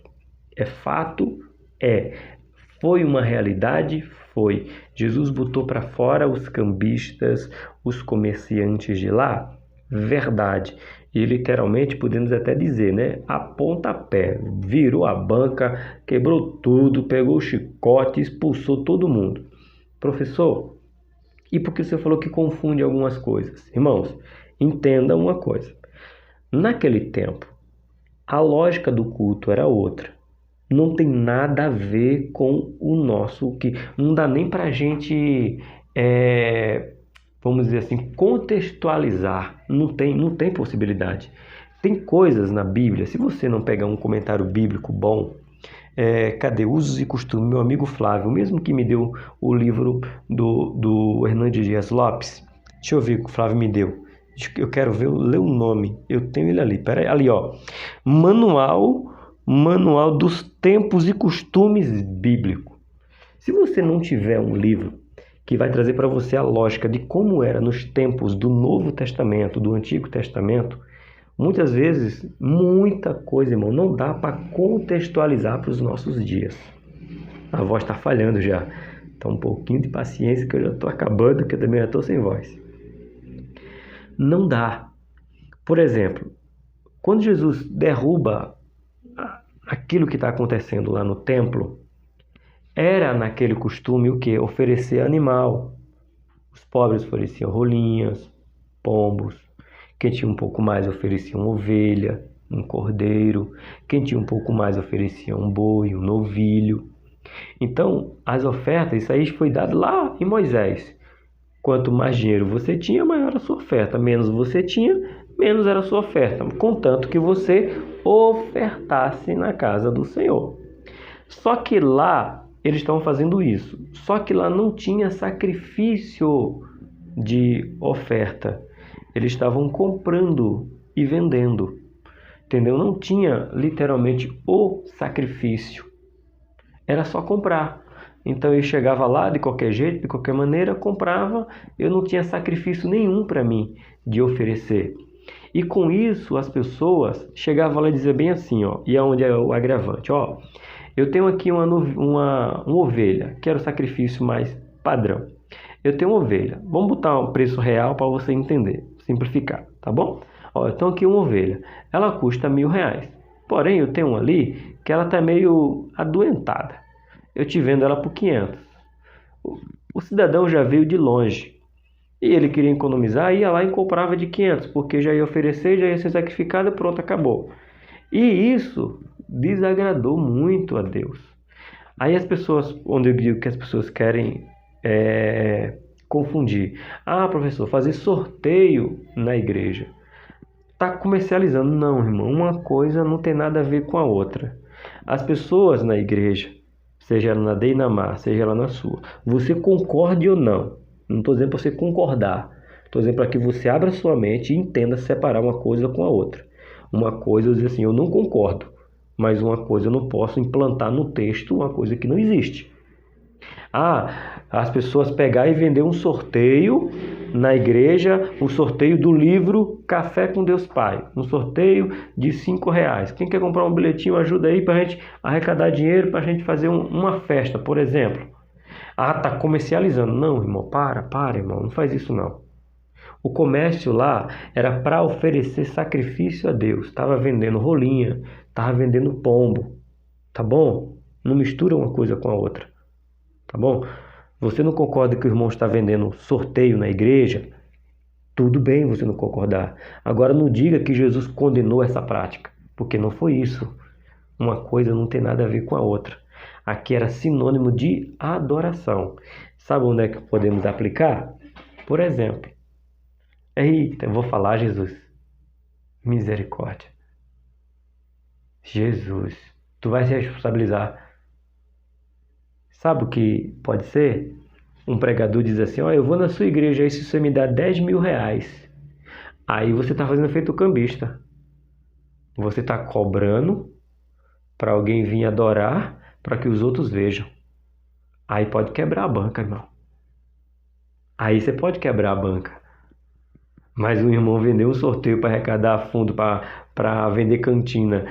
É fato? É. Foi uma realidade? Foi. Jesus botou para fora os cambistas, os comerciantes de lá? Verdade. E literalmente podemos até dizer, né? A pontapé. Virou a banca, quebrou tudo, pegou o chicote, expulsou todo mundo. Professor, e por que você falou que confunde algumas coisas? Irmãos, entenda uma coisa. Naquele tempo, a lógica do culto era outra. Não tem nada a ver com o nosso, que não dá nem para a gente, vamos dizer assim, contextualizar. Não tem possibilidade. Tem coisas na Bíblia, se você não pegar um comentário bíblico bom, cadê Usos e Costumes? Meu amigo Flávio, mesmo que me deu o livro do Hernandes Dias Lopes, deixa eu ver o que o Flávio me deu. Eu quero ler o nome. Eu tenho ele ali. Pera aí, ali, ó. Manual dos Tempos e Costumes Bíblico. Se você não tiver um livro que vai trazer para você a lógica de como era nos tempos do Novo Testamento, do Antigo Testamento, muitas vezes, muita coisa, irmão, não dá para contextualizar para os nossos dias. A voz está falhando já. Então, um pouquinho de paciência que eu já estou acabando, que eu também já estou sem voz. Não dá. Por exemplo, quando Jesus derruba aquilo que está acontecendo lá no templo, era naquele costume o quê? Oferecer animal. Os pobres ofereciam rolinhas, pombos. Quem tinha um pouco mais oferecia uma ovelha, um cordeiro. Quem tinha um pouco mais oferecia um boi, um novilho. Então, as ofertas, isso aí foi dado lá em Moisés. Quanto mais dinheiro você tinha, maior era a sua oferta. Menos você tinha, menos era a sua oferta. Contanto que você ofertasse na casa do Senhor. Só que lá, eles estavam fazendo isso. Só que lá não tinha sacrifício de oferta. Eles estavam comprando e vendendo, entendeu? Não tinha literalmente o sacrifício, era só comprar. Então eu chegava lá de qualquer jeito, de qualquer maneira, comprava, eu não tinha sacrifício nenhum para mim de oferecer. E com isso as pessoas chegavam lá e diziam bem assim, ó, e aonde é o agravante, ó, eu tenho aqui uma ovelha, quero sacrifício mais padrão. Eu tenho uma ovelha, vamos botar um preço real para você entender, simplificar, tá bom? Ó, eu tenho aqui uma ovelha, ela custa R$1.000, porém eu tenho uma ali que ela está meio adoentada, eu te vendo ela por 500. O cidadão já veio de longe e ele queria economizar, ia lá e comprava de 500, porque já ia oferecer, já ia ser sacrificado e pronto, acabou. E isso desagradou muito a Deus. Aí as pessoas, onde eu digo que as pessoas querem confundir. Ah, professor, fazer sorteio na igreja. Está comercializando. Não, irmão, uma coisa não tem nada a ver com a outra. As pessoas na igreja, seja ela na Deinamar, seja ela na sua, você concorde ou não, não estou dizendo para você concordar, estou dizendo para que você abra sua mente e entenda separar uma coisa com a outra. Uma coisa eu dizer assim, eu não concordo, mas uma coisa eu não posso implantar no texto uma coisa que não existe. Ah, as pessoas pegar e vender um sorteio na igreja, um sorteio do livro Café com Deus Pai, um sorteio de R$5. Quem quer comprar um bilhetinho, ajuda aí para a gente arrecadar dinheiro, para a gente fazer uma festa, por exemplo. Ah, tá comercializando. Não, irmão, para, irmão, não faz isso não. O comércio lá era para oferecer sacrifício a Deus. Estava vendendo rolinha, estava vendendo pombo, tá bom? Não mistura uma coisa com a outra. Tá bom? Você não concorda que o irmão está vendendo sorteio na igreja? Tudo bem você não concordar. Agora não diga que Jesus condenou essa prática, porque não foi isso. Uma coisa não tem nada a ver com a outra. Aqui era sinônimo de adoração. Sabe onde é que podemos aplicar? Por exemplo, eita, eu vou falar, Jesus. Misericórdia. Jesus, tu vai se responsabilizar. Sabe o que pode ser? Um pregador diz assim, ó, eu vou na sua igreja aí se você me dá R$10.000. Aí você está fazendo efeito cambista. Você está cobrando para alguém vir adorar, para que os outros vejam. Aí pode quebrar a banca, irmão. Aí você pode quebrar a banca. Mas o irmão vendeu um sorteio para arrecadar fundo, para vender cantina,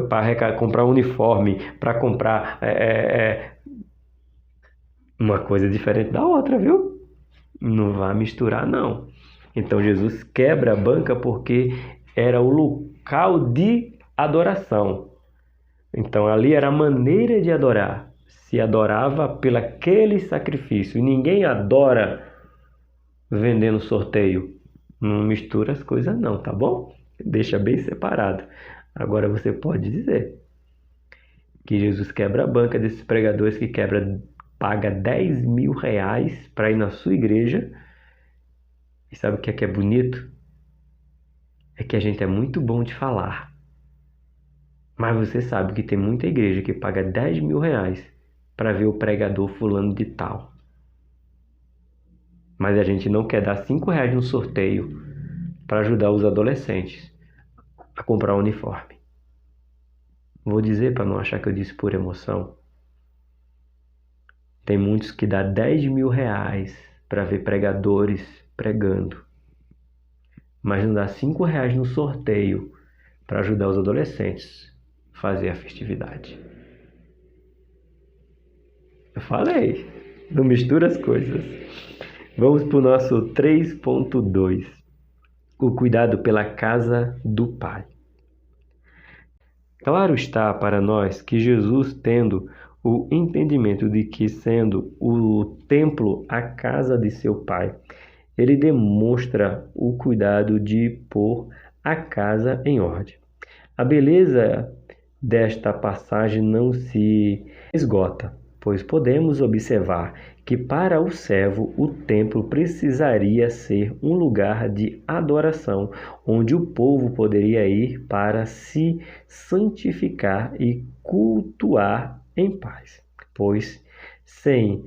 para comprar uniforme, para comprar uma coisa diferente da outra, viu? Não vai misturar, não. Então Jesus quebra a banca porque era o local de adoração. Então ali era a maneira de adorar. Se adorava pelaquele sacrifício. E ninguém adora vendendo sorteio. Não mistura as coisas não, tá bom? Deixa bem separado. Agora você pode dizer que Jesus quebra a banca desses pregadores que paga R$10.000 para ir na sua igreja. E sabe o que é bonito? É que a gente é muito bom de falar. Mas você sabe que tem muita igreja que paga R$10.000 para ver o pregador fulano de tal. Mas a gente não quer dar R$5 no sorteio para ajudar os adolescentes a comprar um uniforme. Vou dizer para não achar que eu disse por emoção. Tem muitos que dão R$10.000 para ver pregadores pregando. Mas não dá R$5 no sorteio para ajudar os adolescentes a fazer a festividade. Eu falei, não mistura as coisas. Vamos para o nosso 3.2. O cuidado pela casa do Pai. Claro está para nós que Jesus, tendo o entendimento de que, sendo o templo a casa de seu Pai, ele demonstra o cuidado de pôr a casa em ordem. A beleza desta passagem não se esgota, pois podemos observar que para o servo o templo precisaria ser um lugar de adoração, onde o povo poderia ir para se santificar e cultuar em paz, pois Sem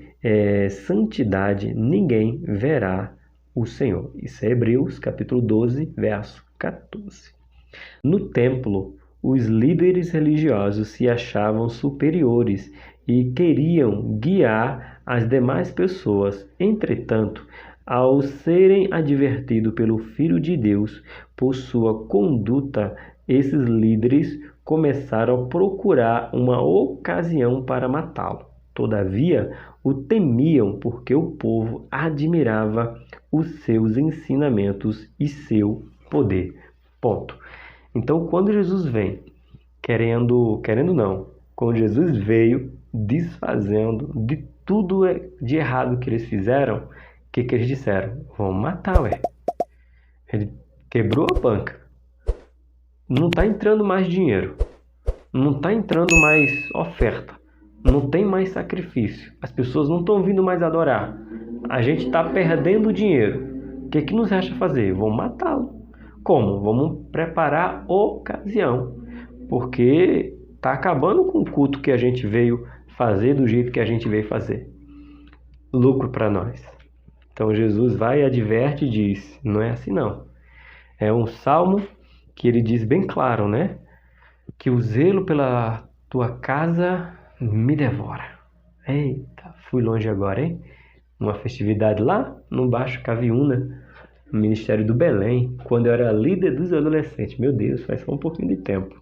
santidade ninguém verá o Senhor. Isso é Hebreus capítulo 12, verso 14. No templo, os líderes religiosos se achavam superiores e queriam guiar as demais pessoas. Entretanto, ao serem advertidos pelo Filho de Deus por sua conduta, esses líderes começaram a procurar uma ocasião para matá-lo. Todavia, o temiam porque o povo admirava os seus ensinamentos e seu poder. Ponto. Então, quando Jesus vem, querendo não, quando Jesus veio desfazendo de tudo de errado que eles fizeram, o que eles disseram? Vamos matar, ué. Ele quebrou a banca. Não está entrando mais dinheiro. Não está entrando mais oferta. Não tem mais sacrifício. As pessoas não estão vindo mais adorar. A gente está perdendo dinheiro. O que nos resta fazer? Vamos matá-lo. Como? Vamos preparar ocasião. Porque está acabando com o culto que a gente veio fazer do jeito que a gente veio fazer. Lucro para nós. Então Jesus vai e adverte e diz, não é assim não. É um salmo que ele diz bem claro, né? Que o zelo pela tua casa me devora. Eita, fui longe agora, hein? Uma festividade lá no Baixo Caviúna, no Ministério do Belém, quando eu era líder dos adolescentes. Meu Deus, faz só um pouquinho de tempo.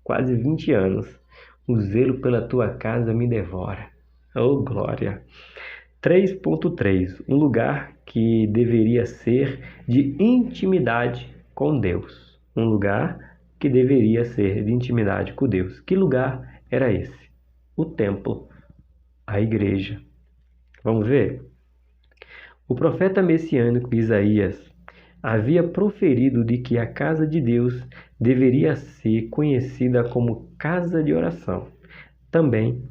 Quase 20 anos. O zelo pela tua casa me devora. Oh, glória! 3.3. Um lugar que deveria ser de intimidade com Deus. Um lugar que deveria ser de intimidade com Deus. Que lugar era esse? O templo, a igreja. Vamos ver? O profeta messiânico Isaías havia proferido de que a casa de Deus deveria ser conhecida como casa de oração. Também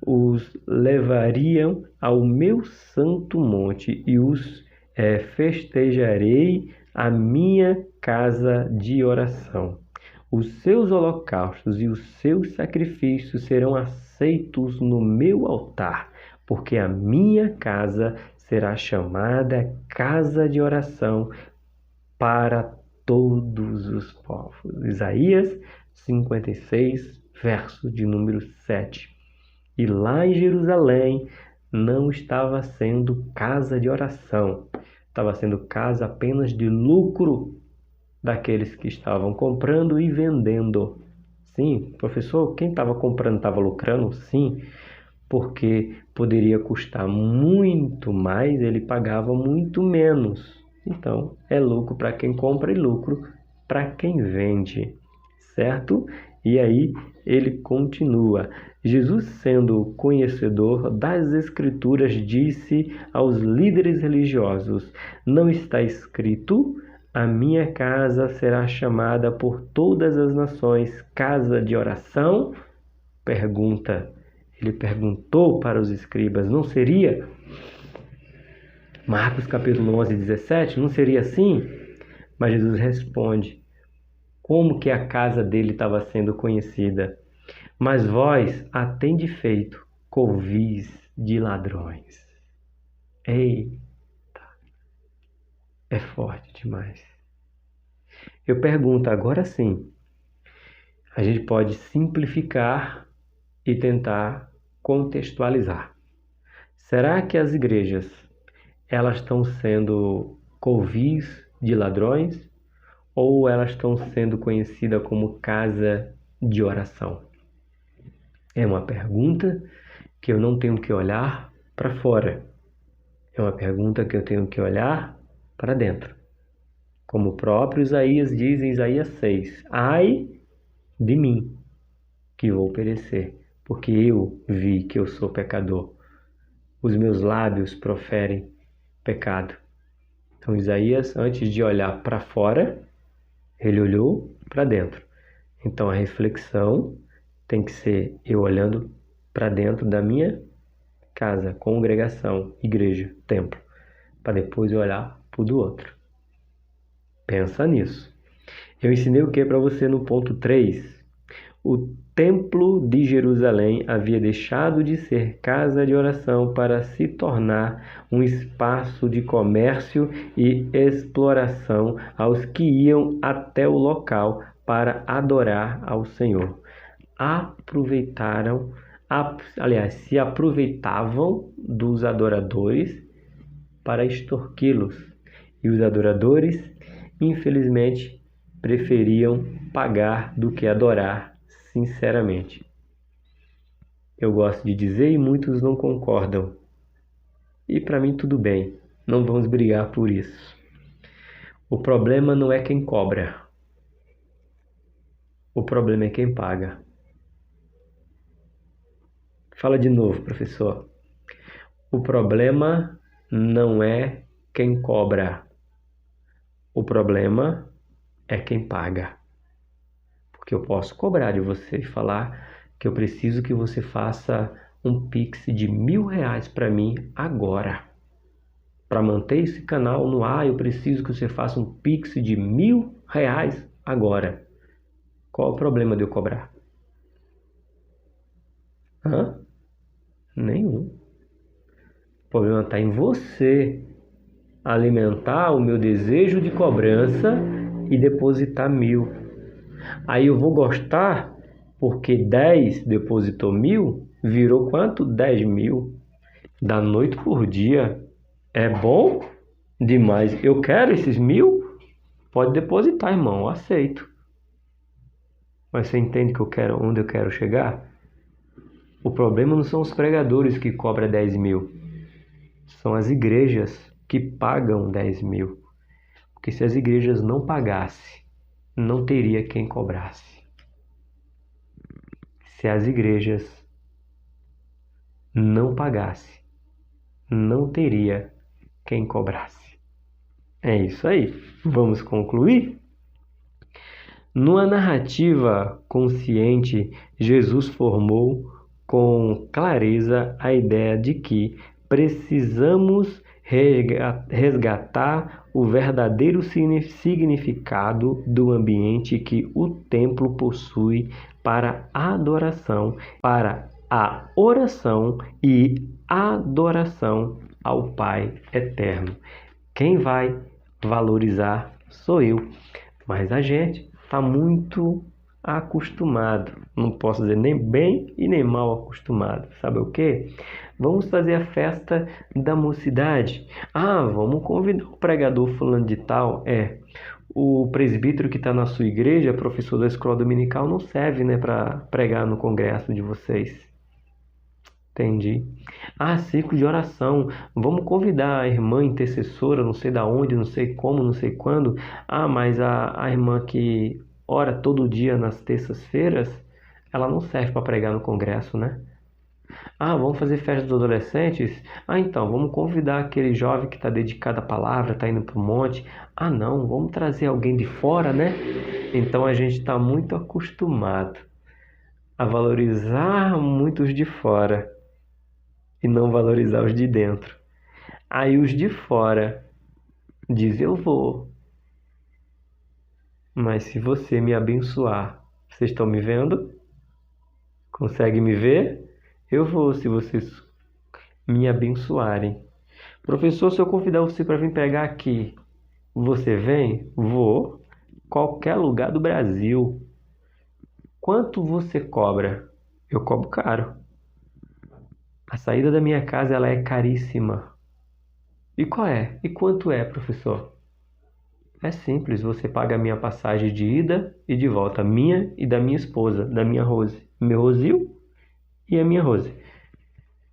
os levariam ao meu santo monte e os festejarei a minha casa de oração. Os seus holocaustos e os seus sacrifícios serão aceitos no meu altar, porque a minha casa será chamada casa de oração para todos os povos. Isaías 56, verso de número 7. E lá em Jerusalém não estava sendo casa de oração, estava sendo casa apenas de lucro daqueles que estavam comprando e vendendo. Sim, professor, quem estava comprando estava lucrando? Sim, porque poderia custar muito mais, ele pagava muito menos. Então, é lucro para quem compra e lucro para quem vende, certo? E aí ele continua. Jesus, sendo conhecedor das Escrituras, disse aos líderes religiosos: não está escrito, a minha casa será chamada por todas as nações casa de oração? Pergunta. Ele perguntou para os escribas, não seria? Marcos capítulo 11, 17, não seria assim? Mas Jesus responde, como que a casa dele estava sendo conhecida? Mas vós a tendes feito covis de ladrões. Eita, é forte demais. Eu pergunto, agora sim, a gente pode simplificar e tentar contextualizar. Será que as igrejas elas estão sendo covis de ladrões ou elas estão sendo conhecidas como casa de oração? É uma pergunta que eu não tenho que olhar para fora. É uma pergunta que eu tenho que olhar para dentro. Como o próprio Isaías diz em Isaías 6, ai de mim, que vou perecer, porque eu vi que eu sou pecador. Os meus lábios proferem pecado. Então Isaías, antes de olhar para fora, ele olhou para dentro. Então a reflexão tem que ser eu olhando para dentro da minha casa, congregação, igreja, templo, para depois eu olhar para o do outro. Pensa nisso. Eu ensinei o que para você no ponto 3? O Templo de Jerusalém havia deixado de ser casa de oração para se tornar um espaço de comércio e exploração aos que iam até o local para adorar ao Senhor. Se aproveitavam dos adoradores para extorquí-los, e os adoradores, infelizmente, preferiam pagar do que adorar sinceramente. Eu gosto de dizer e muitos não concordam. E para mim tudo bem, não vamos brigar por isso. O problema não é quem cobra. O problema é quem paga. Fala de novo, professor. O problema não é quem cobra. O problema é quem paga. Porque eu posso cobrar de você e falar que eu preciso que você faça um Pix de R$1.000 para mim agora. Para manter esse canal no ar, eu preciso que você faça um Pix de R$1.000 agora. Qual o problema de eu cobrar? Nenhum. O problema está em você alimentar o meu desejo de cobrança e depositar 1.000. Aí eu vou gostar porque 10 depositou 1.000, virou quanto? 10.000. Da noite por dia. É bom demais. Eu quero esses 1.000? Pode depositar, irmão, eu aceito. Mas você entende que onde eu quero chegar? O problema não são os pregadores que cobram 10.000. São as igrejas que pagam 10.000. Porque se as igrejas não pagassem, não teria quem cobrasse. Se as igrejas não pagassem, não teria quem cobrasse. É isso aí. Vamos concluir? Numa narrativa consciente, Jesus formou com clareza a ideia de que precisamos resgatar o verdadeiro significado do ambiente que o templo possui para a adoração, para a oração e adoração ao Pai Eterno. Quem vai valorizar sou eu, mas a gente está muito acostumado, não posso dizer nem bem e nem mal acostumado. Sabe o quê? Vamos fazer a festa da mocidade. Vamos convidar o pregador fulano de tal. O presbítero que está na sua igreja, professor da escola dominical, não serve, né, para pregar no congresso de vocês. Entendi. Ciclo de oração. Vamos convidar a irmã intercessora, não sei da onde, não sei como, não sei quando. Mas a irmã que ora todo dia nas terças-feiras, ela não serve para pregar no congresso, né? Vamos fazer festa dos adolescentes? Então, vamos convidar aquele jovem que está dedicado à palavra, está indo para o monte. Não, vamos trazer alguém de fora, né? Então, a gente está muito acostumado a valorizar muitos de fora e não valorizar os de dentro. Aí os de fora dizem, eu vou. Mas se você me abençoar, vocês estão me vendo? Conseguem me ver? Eu vou se vocês me abençoarem. Professor, se eu convidar você para vir pegar aqui, você vem? Vou. Qualquer lugar do Brasil. Quanto você cobra? Eu cobro caro. A saída da minha casa ela é caríssima. E qual é? E quanto é, professor? É simples, você paga a minha passagem de ida e de volta, minha e da minha esposa, da minha Rose. Meu Rosil e a minha Rose.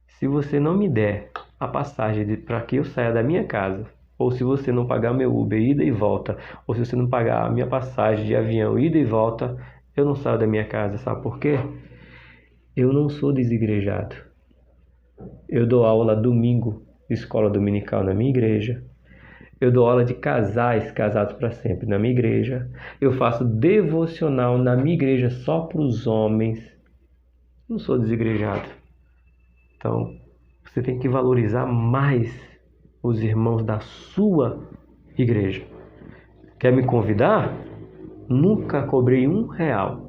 Se você não me der a passagem para que eu saia da minha casa, ou se você não pagar meu Uber ida e volta, ou se você não pagar a minha passagem de avião ida e volta, eu não saio da minha casa. Sabe por quê? Eu não sou desigrejado. Eu dou aula domingo, escola dominical na minha igreja. Eu dou aula de casais casados para sempre na minha igreja. Eu faço devocional na minha igreja só para os homens. Não sou desigrejado. Então, você tem que valorizar mais os irmãos da sua igreja. Quer me convidar? Nunca cobrei R$1.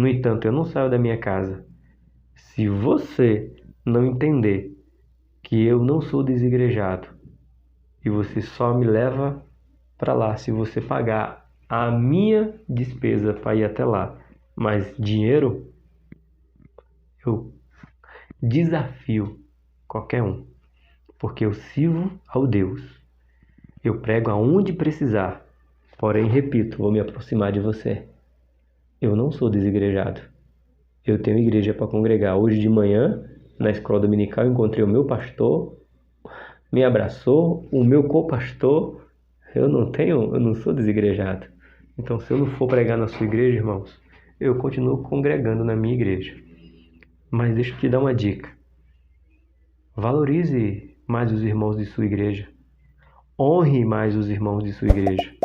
No entanto, eu não saio da minha casa. Se você não entender que eu não sou desigrejado e você só me leva para lá se você pagar a minha despesa para ir até lá, mas dinheiro, eu desafio qualquer um, porque eu sirvo ao Deus. Eu prego aonde precisar, porém, repito, vou me aproximar de você. Eu não sou desigrejado. Eu tenho igreja para congregar. Hoje de manhã, na escola dominical, encontrei o meu pastor, me abraçou, o meu co-pastor. Eu não sou desigrejado. Então, se eu não for pregar na sua igreja, irmãos, eu continuo congregando na minha igreja. Mas deixa eu te dar uma dica. Valorize mais os irmãos de sua igreja. Honre mais os irmãos de sua igreja.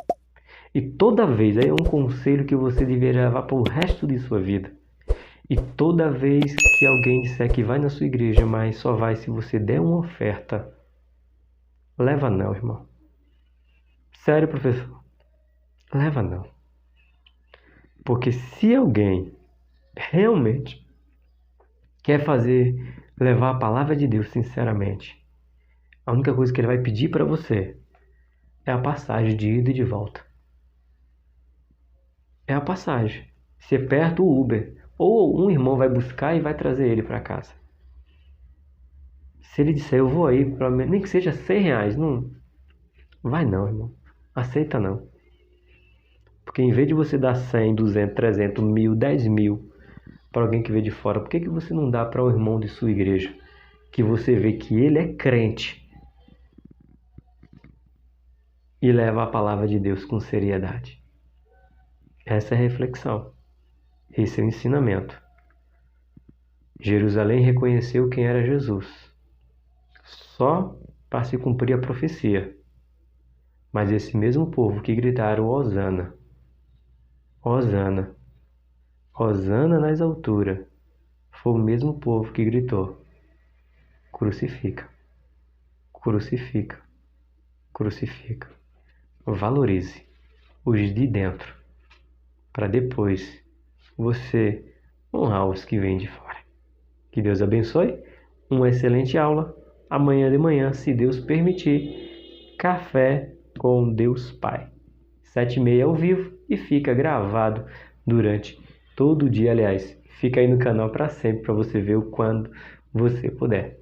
E toda vez, aí é um conselho que você deveria levar para o resto de sua vida. E toda vez que alguém disser que vai na sua igreja, mas só vai se você der uma oferta, leva não, irmão. Sério, professor? Leva não. Porque se alguém realmente quer levar a palavra de Deus sinceramente, a única coisa que ele vai pedir para você é a passagem de ida e de volta. É a passagem. Se é perto, o Uber. Ou um irmão vai buscar e vai trazer ele para casa. Se ele disser, eu vou aí, nem que seja R$100, não vai não, irmão. Aceita não. Porque em vez de você dar 100, 200, 300, 1.000, 10.000 para alguém que vê de fora, por que você não dá para um irmão de sua igreja? Que você vê que ele é crente e leva a palavra de Deus com seriedade. Essa é a reflexão. Esse é o ensinamento. Jerusalém reconheceu quem era Jesus, só para se cumprir a profecia. Mas esse mesmo povo que gritaram Hosana, Hosana, Hosana nas alturas, foi o mesmo povo que gritou: crucifica, crucifica, crucifica. Valorize os de dentro, para depois você honrar os que vêm de fora. Que Deus abençoe. Uma excelente aula. Amanhã de manhã, se Deus permitir, Café com Deus Pai. 7h30 ao vivo e fica gravado durante todo o dia. Aliás, fica aí no canal para sempre, para você ver o quando você puder.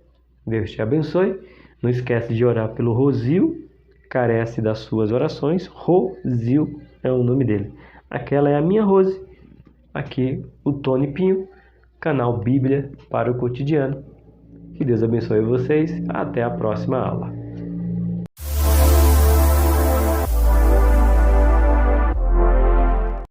Deus te abençoe. Não esquece de orar pelo Rosil, carece das suas orações. Rosil é o nome dele. Aquela é a minha Rose. Aqui o Tony Pinho, canal Bíblia para o Cotidiano. Que Deus abençoe vocês. Até a próxima aula.